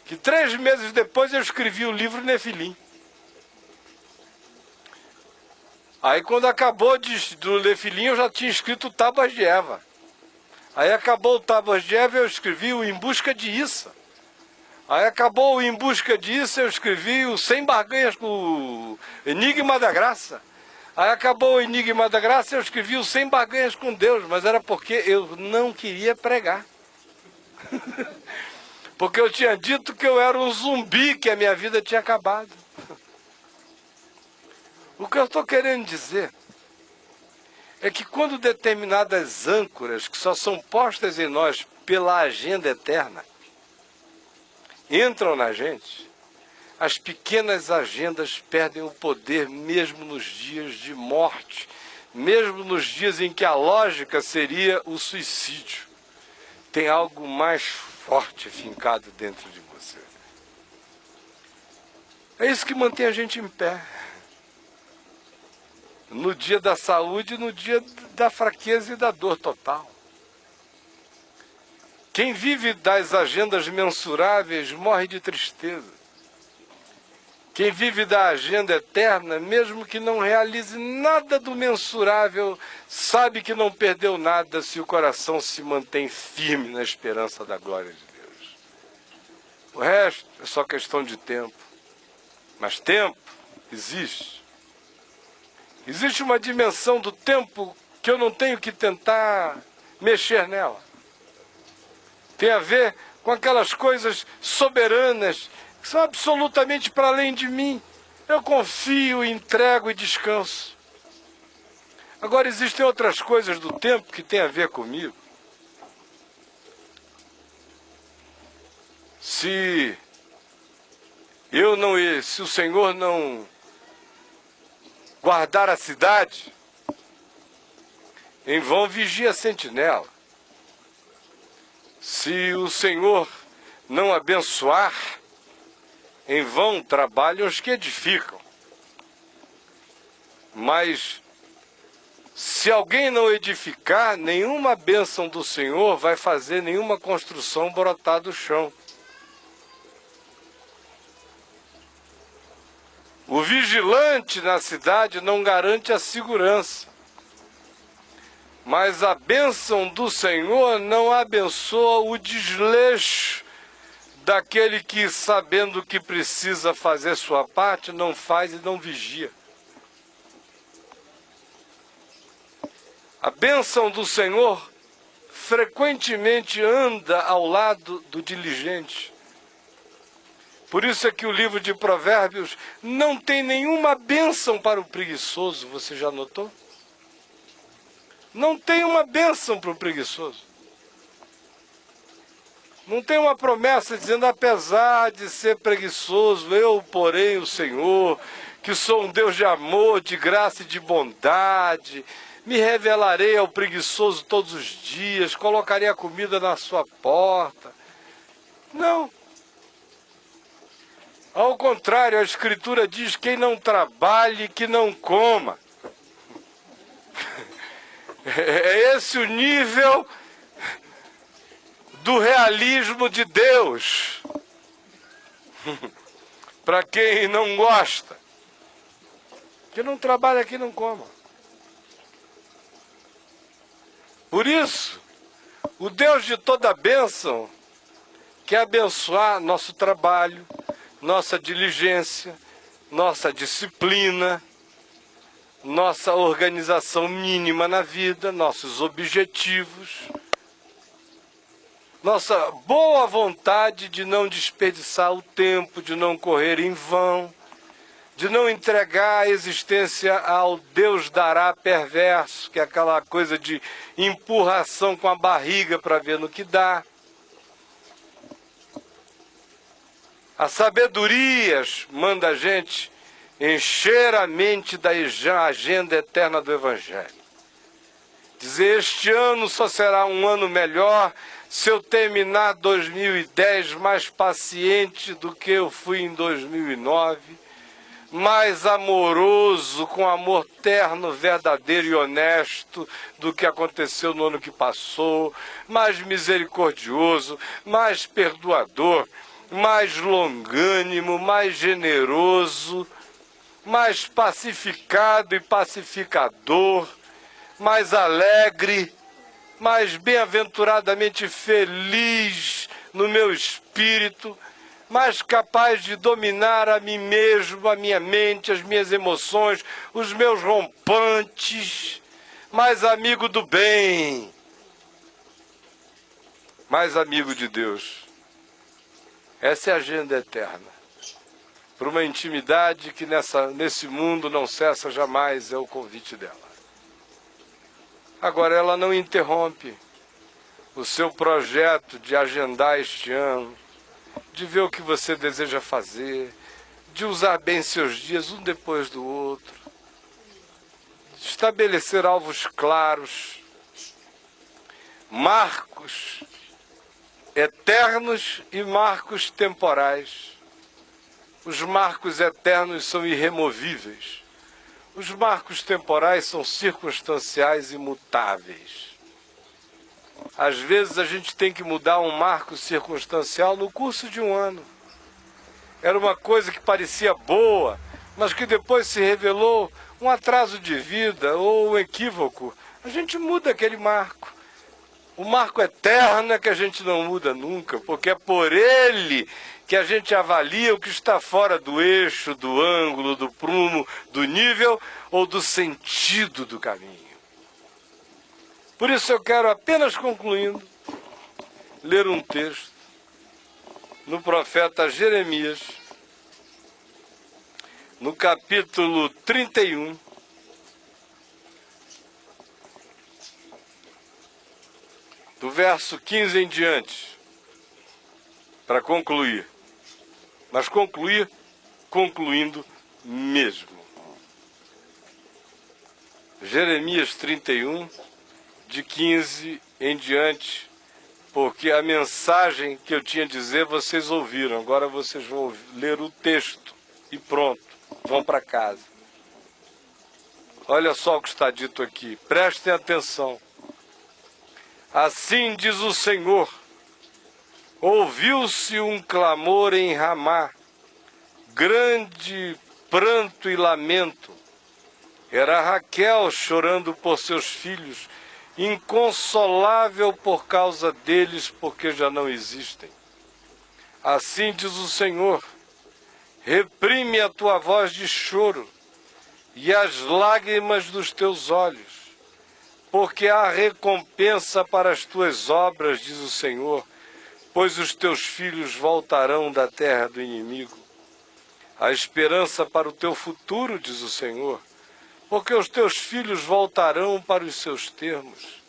que 3 meses depois eu escrevi o livro Nefilim. Aí quando acabou do Nefilim, eu já tinha escrito Tábuas de Eva. Aí acabou o Tábuas de Eva, eu escrevi o Em Busca de Issa. Aí acabou o Em Busca de Issa, eu escrevi o Sem Barganhas com o Enigma da Graça. Aí acabou o Enigma da Graça, eu escrevi o Sem Barganhas com Deus, mas era porque eu não queria pregar. Porque eu tinha dito que eu era um zumbi, que a minha vida tinha acabado. O que eu estou querendo dizer é que quando determinadas âncoras, que só são postas em nós pela agenda eterna, entram na gente, As pequenas agendas perdem o poder mesmo nos dias de morte, mesmo nos dias em que a lógica seria o suicídio. Tem algo mais forte fincado dentro de você. É isso que mantém a gente em pé. No dia da saúde e no dia da fraqueza e da dor total. Quem vive das agendas mensuráveis morre de tristeza. Quem vive da agenda eterna, mesmo que não realize nada do mensurável, sabe que não perdeu nada se o coração se mantém firme na esperança da glória de Deus. O resto é só questão de tempo. Mas tempo existe. Existe uma dimensão do tempo que eu não tenho que tentar mexer nela. Tem a ver com aquelas coisas soberanas que são absolutamente para além de mim. Eu confio, entrego e descanso. Agora existem outras coisas do tempo que têm a ver comigo. Se o Senhor não guardar a cidade, em vão vigia a sentinela. Se o Senhor não abençoar, em vão trabalham os que edificam. Mas se alguém não edificar, nenhuma bênção do Senhor vai fazer nenhuma construção brotar do chão. O vigilante na cidade não garante a segurança. Mas a bênção do Senhor não abençoa o desleixo daquele que, sabendo que precisa fazer sua parte, não faz e não vigia. A bênção do Senhor frequentemente anda ao lado do diligente. Por isso é que o livro de Provérbios não tem nenhuma bênção para o preguiçoso, você já notou? Não tem uma bênção para o preguiçoso. Não tem uma promessa dizendo, apesar de ser preguiçoso, eu, porém, o Senhor, que sou um Deus de amor, de graça e de bondade, me revelarei ao preguiçoso todos os dias, colocarei a comida na sua porta. Não. Ao contrário, a Escritura diz, quem não trabalhe, que não coma. É esse o nível do realismo de Deus. Para quem não gosta, que não trabalha, que não coma. Por isso, o Deus de toda bênção quer abençoar nosso trabalho, nossa diligência, nossa disciplina, nossa organização mínima na vida, nossos objetivos, nossa boa vontade de não desperdiçar o tempo, de não correr em vão, de não entregar a existência ao Deus dará perverso, que é aquela coisa de empurração com a barriga para ver no que dá. A sabedoria manda a gente encher a mente da agenda eterna do Evangelho. Dizer, este ano só será um ano melhor se eu terminar 2010 mais paciente do que eu fui em 2009, mais amoroso, com amor terno, verdadeiro e honesto do que aconteceu no ano que passou, mais misericordioso, mais perdoador, mais longânimo, mais generoso, mais pacificado e pacificador, mais alegre, mais bem-aventuradamente feliz no meu espírito, mais capaz de dominar a mim mesmo, a minha mente, as minhas emoções, os meus rompantes, mais amigo do bem, mais amigo de Deus. Essa é a agenda eterna. Para uma intimidade que nesse mundo não cessa jamais, é o convite dela. Agora, ela não interrompe o seu projeto de agendar este ano, de ver o que você deseja fazer, de usar bem seus dias um depois do outro, estabelecer alvos claros, marcos eternos e marcos temporais. Os marcos eternos são irremovíveis. Os marcos temporais são circunstanciais e mutáveis. Às vezes a gente tem que mudar um marco circunstancial no curso de um ano. Era uma coisa que parecia boa, mas que depois se revelou um atraso de vida ou um equívoco. A gente muda aquele marco. O marco eterno é que a gente não muda nunca, porque é por ele que a gente avalia o que está fora do eixo, do ângulo, do prumo, do nível ou do sentido do caminho. Por isso eu quero, apenas concluindo, ler um texto no profeta Jeremias, no capítulo 31, do verso 15 em diante, para concluir. Mas concluir, concluindo mesmo. Jeremias 31, de 15 em diante, porque a mensagem que eu tinha a dizer vocês ouviram. Agora vocês vão ler o texto e pronto, vão para casa. Olha só o que está dito aqui, prestem atenção. Assim diz o Senhor, ouviu-se um clamor em Ramá, grande pranto e lamento. Era Raquel chorando por seus filhos, inconsolável por causa deles, porque já não existem. Assim diz o Senhor, reprime a tua voz de choro e as lágrimas dos teus olhos, porque há recompensa para as tuas obras, diz o Senhor, pois os teus filhos voltarão da terra do inimigo. Há esperança para o teu futuro, diz o Senhor, porque os teus filhos voltarão para os seus termos.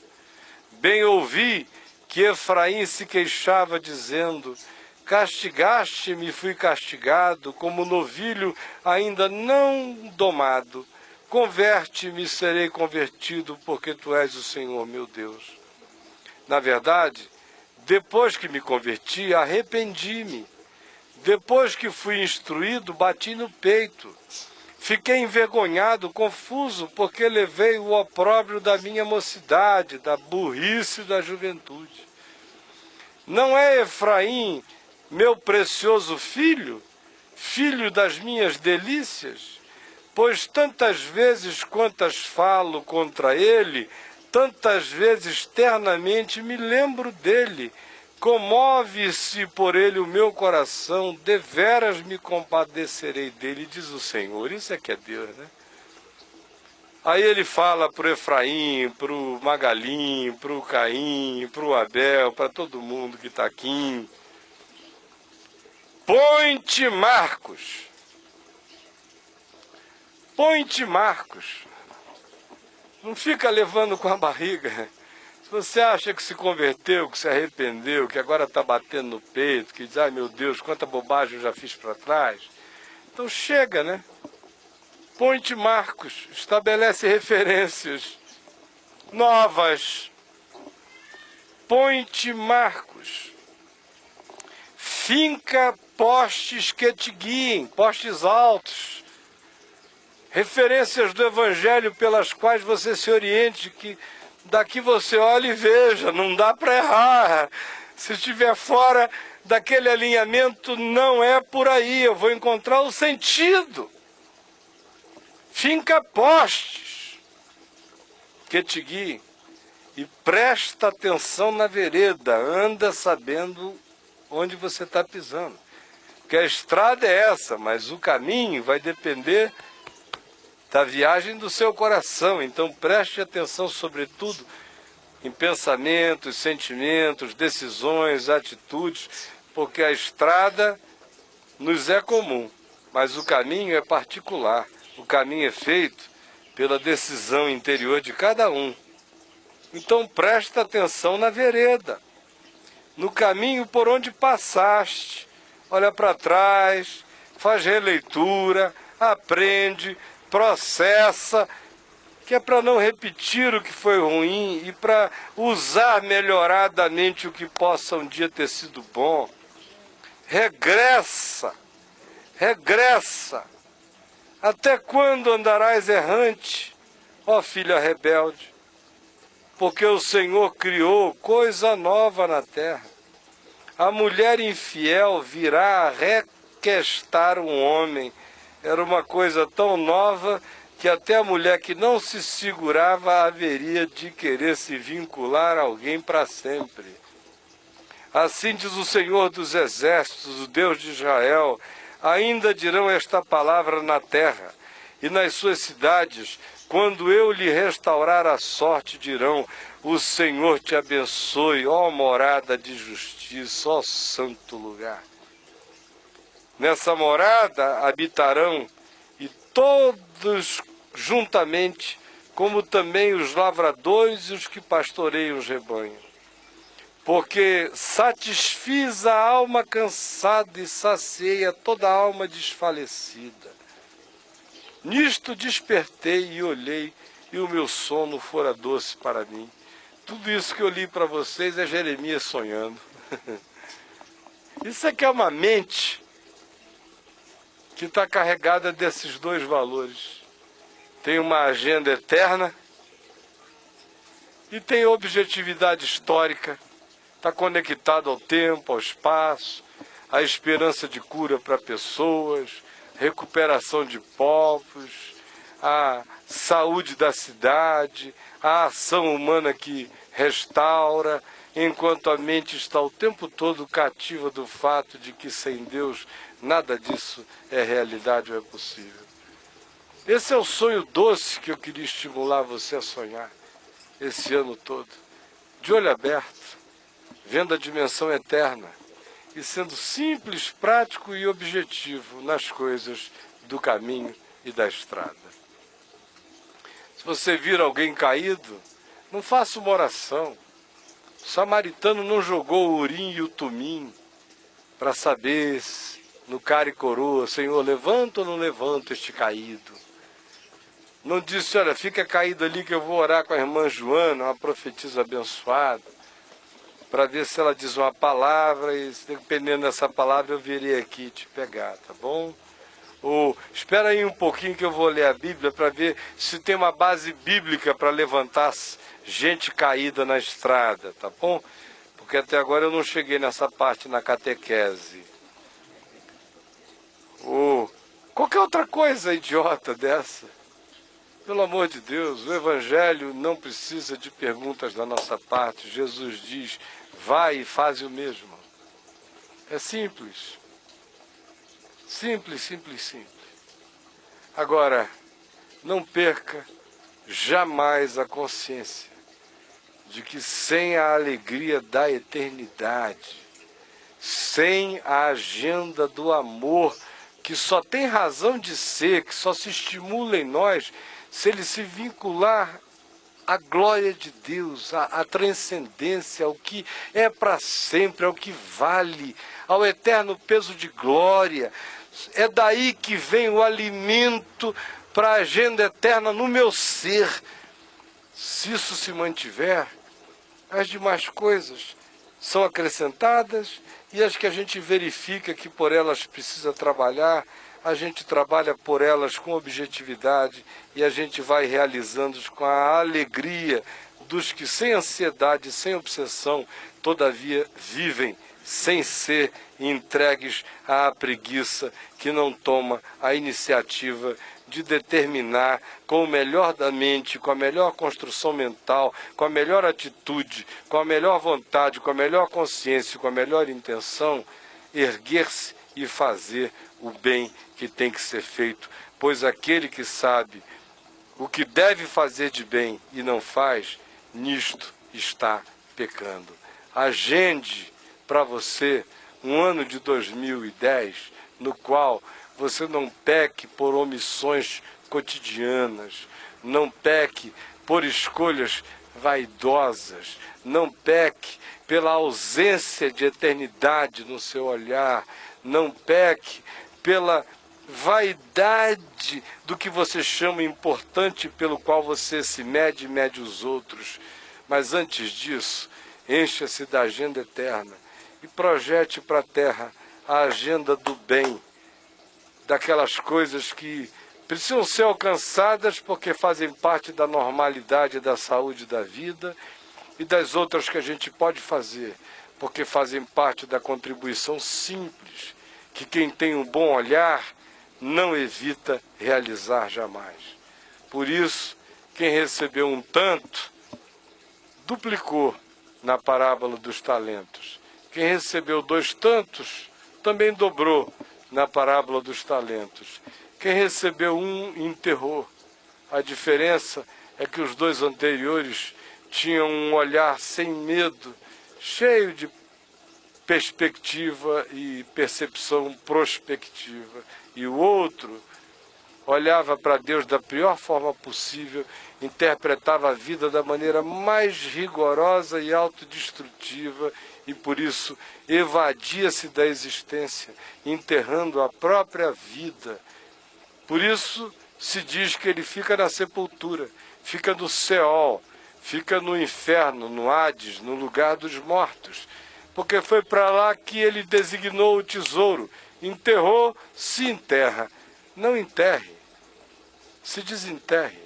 Bem ouvi que Efraim se queixava, dizendo, castigaste-me e fui castigado, como novilho ainda não domado. Converte-me e serei convertido, porque tu és o Senhor meu Deus. Na verdade, depois que me converti, arrependi-me. Depois que fui instruído, bati no peito. Fiquei envergonhado, confuso, porque levei o opróbrio da minha mocidade, da burrice da juventude. Não é Efraim, meu precioso filho, filho das minhas delícias? Pois tantas vezes quantas falo contra ele, tantas vezes ternamente me lembro dele. Comove-se por ele o meu coração, deveras me compadecerei dele, diz o Senhor. Isso é que é Deus, né? Aí ele fala para o Efraim, para o Magalim, para o Caim, para o Abel, para todo mundo que está aqui. Põe-te marcos. Põe-te marcos. Não fica levando com a barriga. Se você acha que se converteu, que se arrependeu, que agora está batendo no peito, que diz, ai meu Deus, quanta bobagem eu já fiz para trás. Então chega, né? Põe-te marcos, estabelece referências novas. Põe-te marcos. Finca postes que te guiem, postes altos. Referências do Evangelho pelas quais você se oriente, que daqui você olha e veja, não dá para errar. Se estiver fora daquele alinhamento, não é por aí, eu vou encontrar o sentido. Finca postes que te guiem e presta atenção na vereda, anda sabendo onde você está pisando. Porque a estrada é essa, mas o caminho vai depender da viagem do seu coração. Então preste atenção sobretudo em pensamentos, sentimentos, decisões, atitudes, porque a estrada nos é comum, mas o caminho é particular. O caminho é feito pela decisão interior de cada um. Então presta atenção na vereda, no caminho por onde passaste. Olha para trás, faz releitura, aprende, processa, que é para não repetir o que foi ruim e para usar melhoradamente o que possa um dia ter sido bom. Regressa, regressa. Até quando andarás errante, ó filha rebelde? Porque o Senhor criou coisa nova na terra. A mulher infiel virá a requestar um homem. Era uma coisa tão nova que até a mulher que não se segurava haveria de querer se vincular a alguém para sempre. Assim diz o Senhor dos Exércitos, o Deus de Israel: ainda dirão esta palavra na terra e nas suas cidades, quando eu lhe restaurar a sorte, dirão: o Senhor te abençoe, ó morada de justiça, ó santo lugar. Nessa morada habitarão, e todos juntamente, como também os lavradores e os que pastoreiam os rebanhos. Porque satisfiz a alma cansada e sacia toda a alma desfalecida. Nisto despertei e olhei, e o meu sono fora doce para mim. Tudo isso que eu li para vocês é Jeremias sonhando. Isso aqui é uma mente que está carregada desses dois valores. Tem uma agenda eterna e tem objetividade histórica. Está conectado ao tempo, ao espaço, à esperança de cura para pessoas, recuperação de povos, a saúde da cidade, a ação humana que restaura, enquanto a mente está o tempo todo cativa do fato de que sem Deus nada disso é realidade ou é possível. Esse é o sonho doce que eu queria estimular você a sonhar esse ano todo, de olho aberto, vendo a dimensão eterna e sendo simples, prático e objetivo nas coisas do caminho e da estrada. Se você vir alguém caído, não faça uma oração. O samaritano não jogou o urim e o tumim para saber no cara e coroa: Senhor, levanta ou não levanta este caído? Não disse: olha, fica caído ali que eu vou orar com a irmã Joana, uma profetisa abençoada, para ver se ela diz uma palavra e, dependendo dessa palavra, eu virei aqui te pegar, tá bom? Ou espera aí um pouquinho que eu vou ler a Bíblia para ver se tem uma base bíblica para levantar gente caída na estrada, tá bom? Porque até agora eu não cheguei nessa parte na catequese. Ou qualquer outra coisa idiota dessa. Pelo amor de Deus, o Evangelho não precisa de perguntas da nossa parte. Jesus diz: vai e faz o mesmo. É simples. Simples, simples, simples. Agora, não perca jamais a consciência de que sem a alegria da eternidade, sem a agenda do amor, que só tem razão de ser, que só se estimula em nós, se ele se vincular à glória de Deus, à transcendência, ao que é para sempre, ao que vale, ao eterno peso de glória. É daí que vem o alimento para a agenda eterna no meu ser. Se isso se mantiver, as demais coisas são acrescentadas, e as que a gente verifica que por elas precisa trabalhar, a gente trabalha por elas com objetividade, e a gente vai realizando-os com a alegria dos que, sem ansiedade, sem obsessão, todavia vivem sem ser entregues à preguiça, que não toma a iniciativa de determinar com o melhor da mente, com a melhor construção mental, com a melhor atitude, com a melhor vontade, com a melhor consciência, com a melhor intenção, erguer-se e fazer o bem que tem que ser feito, pois aquele que sabe o que deve fazer de bem e não faz, nisto está pecando. Agende para você um ano de 2010 no qual você não peque por omissões cotidianas, não peque por escolhas vaidosas, não peque pela ausência de eternidade no seu olhar, não peque pela vaidade do que você chama importante, pelo qual você se mede e mede os outros. Mas antes disso, encha-se da agenda eterna e projete para a terra a agenda do bem, daquelas coisas que precisam ser alcançadas porque fazem parte da normalidade da saúde da vida, e das outras que a gente pode fazer porque fazem parte da contribuição simples que quem tem um bom olhar não evita realizar jamais. Por isso, quem recebeu um tanto, duplicou na parábola dos talentos. Quem recebeu 2 tantos, também dobrou na parábola dos talentos. Quem recebeu 1, enterrou. A diferença é que os 2 anteriores tinham um olhar sem medo, cheio de perspectiva e percepção prospectiva. E o outro olhava para Deus da pior forma possível, interpretava a vida da maneira mais rigorosa e autodestrutiva e, por isso, evadia-se da existência, enterrando a própria vida. Por isso, se diz que ele fica na sepultura, fica no Seol, fica no inferno, no Hades, no lugar dos mortos, porque foi para lá que ele designou o tesouro. Enterrou, se enterra. Não enterre, se desenterre,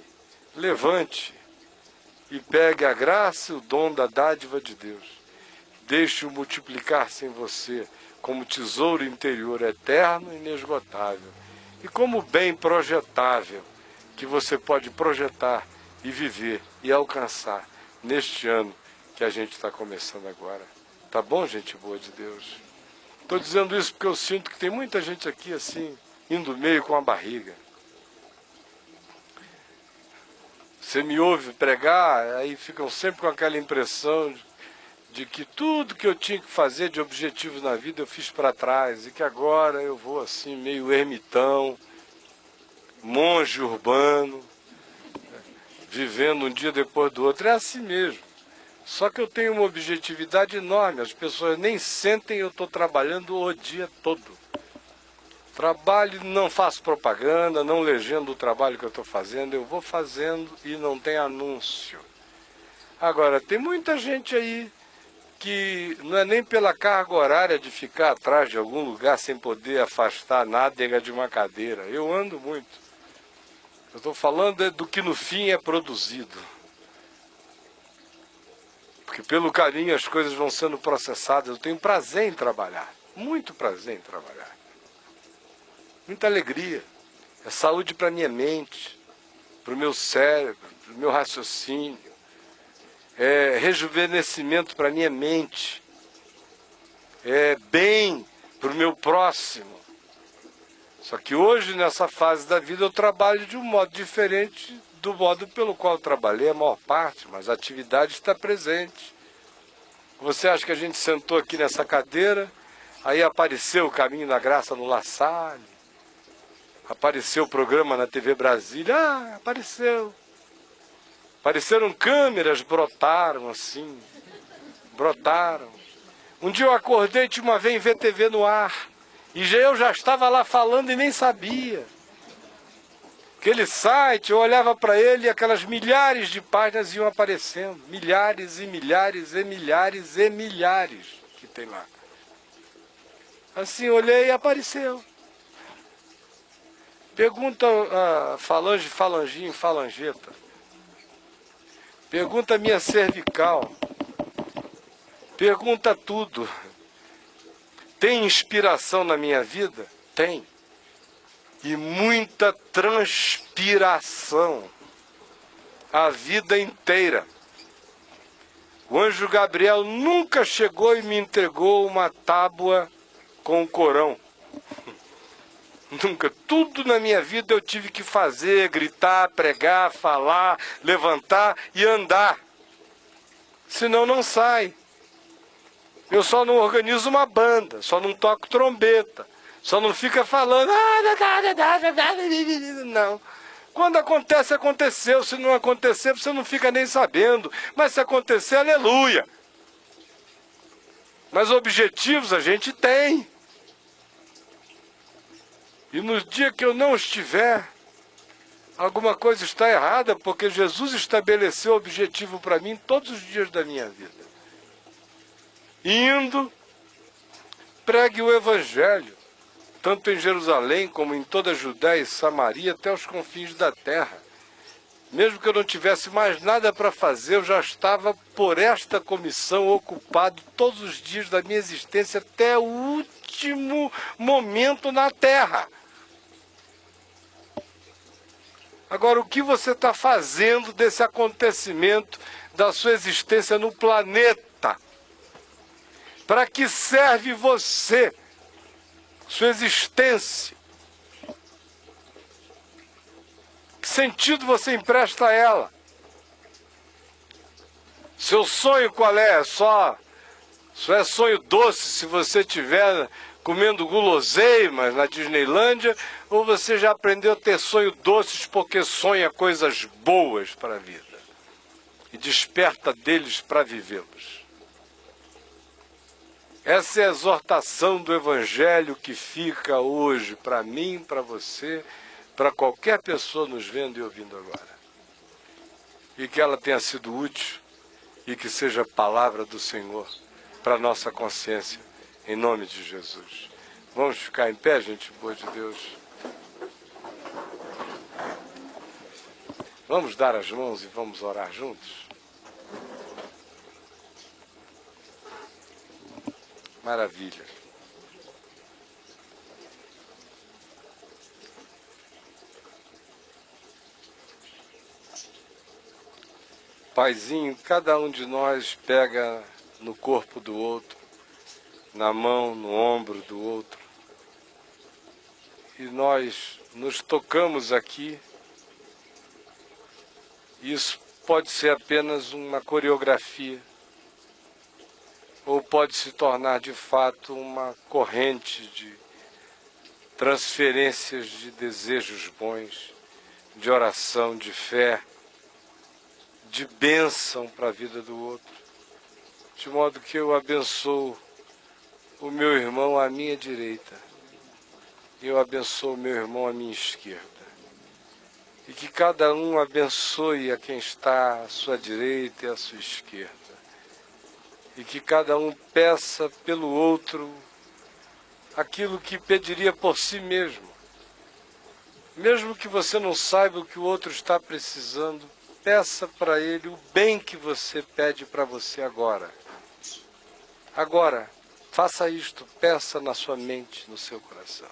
levante e pegue a graça e o dom da dádiva de Deus. Deixe-o multiplicar-se em você como tesouro interior eterno e inesgotável e como bem projetável que você pode projetar e viver e alcançar neste ano que a gente está começando agora. Tá bom, gente boa de Deus? Estou dizendo isso porque eu sinto que tem muita gente aqui assim, indo meio com a barriga. Você me ouve pregar, aí ficam sempre com aquela impressão de que tudo que eu tinha que fazer de objetivos na vida eu fiz para trás, e que agora eu vou assim meio ermitão, monge urbano, vivendo um dia depois do outro. É assim mesmo. Só que eu tenho uma objetividade enorme, as pessoas nem sentem eu estou trabalhando o dia todo. Trabalho, não faço propaganda, não legendo o trabalho que eu estou fazendo, eu vou fazendo e não tem anúncio. Agora, tem muita gente aí que não é nem pela carga horária de ficar atrás de algum lugar sem poder afastar a nádega de uma cadeira. Eu ando muito. Eu estou falando do que no fim é produzido. Porque pelo caminho as coisas vão sendo processadas. Eu tenho prazer em trabalhar, muito prazer em trabalhar. Muita alegria. É saúde para a minha mente, para o meu cérebro, para o meu raciocínio. É rejuvenescimento para a minha mente. É bem para o meu próximo. Só que hoje, nessa fase da vida, eu trabalho de um modo diferente do modo pelo qual eu trabalhei a maior parte, mas a atividade está presente. Você acha que a gente sentou aqui nessa cadeira, aí apareceu o Caminho da Graça no La Salle, apareceu o programa na TV Brasília, apareceu. Apareceram câmeras, brotaram assim, brotaram. Um dia eu acordei e tinha uma vez VTV no ar, e eu já estava lá falando e nem sabia. Aquele site, eu olhava para ele e aquelas milhares de páginas iam aparecendo. Milhares e milhares e milhares e milhares que tem lá. Assim, olhei e apareceu. Pergunta a falange, falanginho, falangeta. Pergunta a minha cervical. Pergunta tudo. Tem inspiração na minha vida? Tem. E muita transpiração. A vida inteira. O anjo Gabriel nunca chegou e me entregou uma tábua com o Corão. Nunca. Tudo na minha vida eu tive que fazer, gritar, pregar, falar, levantar e andar. Senão não sai. Eu só não organizo uma banda, só não toco trombeta, só não fica falando. Não. Quando acontece, aconteceu. Se não acontecer, você não fica nem sabendo. Mas se acontecer, aleluia. Mas objetivos a gente tem. E no dia que eu não estiver, alguma coisa está errada, porque Jesus estabeleceu o objetivo para mim todos os dias da minha vida. Indo, pregue o Evangelho, tanto em Jerusalém como em toda a Judéia e Samaria, até os confins da terra. Mesmo que eu não tivesse mais nada para fazer, eu já estava por esta comissão ocupado todos os dias da minha existência até o último momento na terra. Agora, o que você está fazendo desse acontecimento da sua existência no planeta? Para que serve você, sua existência? Que sentido você empresta a ela? Seu sonho qual é? Só é sonho doce se você estiver comendo guloseimas na Disneylândia, ou você já aprendeu a ter sonhos doces porque sonha coisas boas para a vida e desperta deles para vivê-los? Essa é a exortação do Evangelho que fica hoje para mim, para você, para qualquer pessoa nos vendo e ouvindo agora. E que ela tenha sido útil e que seja a palavra do Senhor para a nossa consciência, em nome de Jesus. Vamos ficar em pé, gente boa de Deus. Vamos dar as mãos e vamos orar juntos? Maravilha. Paizinho, cada um de nós pega no corpo do outro, na mão, no ombro do outro, e nós nos tocamos aqui. Isso pode ser apenas uma coreografia, ou pode se tornar de fato uma corrente de transferências de desejos bons, de oração, de fé, de bênção para a vida do outro, de modo que eu abençoo o meu irmão à minha direita, e eu abençoo o meu irmão à minha esquerda, e que cada um abençoe a quem está à sua direita e à sua esquerda, e que cada um peça pelo outro aquilo que pediria por si mesmo. Mesmo que você não saiba o que o outro está precisando, peça para ele o bem que você pede para você agora. Agora, faça isto, peça na sua mente, no seu coração.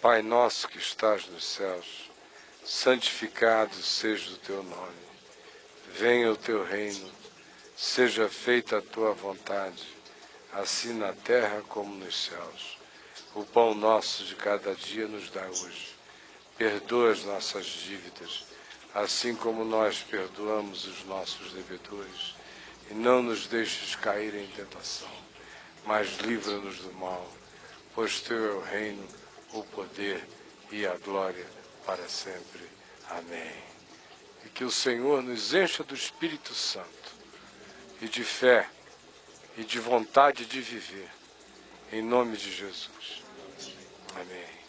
Pai nosso que estás nos céus, santificado seja o teu nome. Venha o teu reino, seja feita a tua vontade, assim na terra como nos céus. O pão nosso de cada dia nos dá hoje. Perdoa as nossas dívidas, assim como nós perdoamos os nossos devedores. E não nos deixes cair em tentação, mas livra-nos do mal, pois teu é o reino, o poder e a glória para sempre. Amém. E que o Senhor nos encha do Espírito Santo e de fé e de vontade de viver, em nome de Jesus. Amém.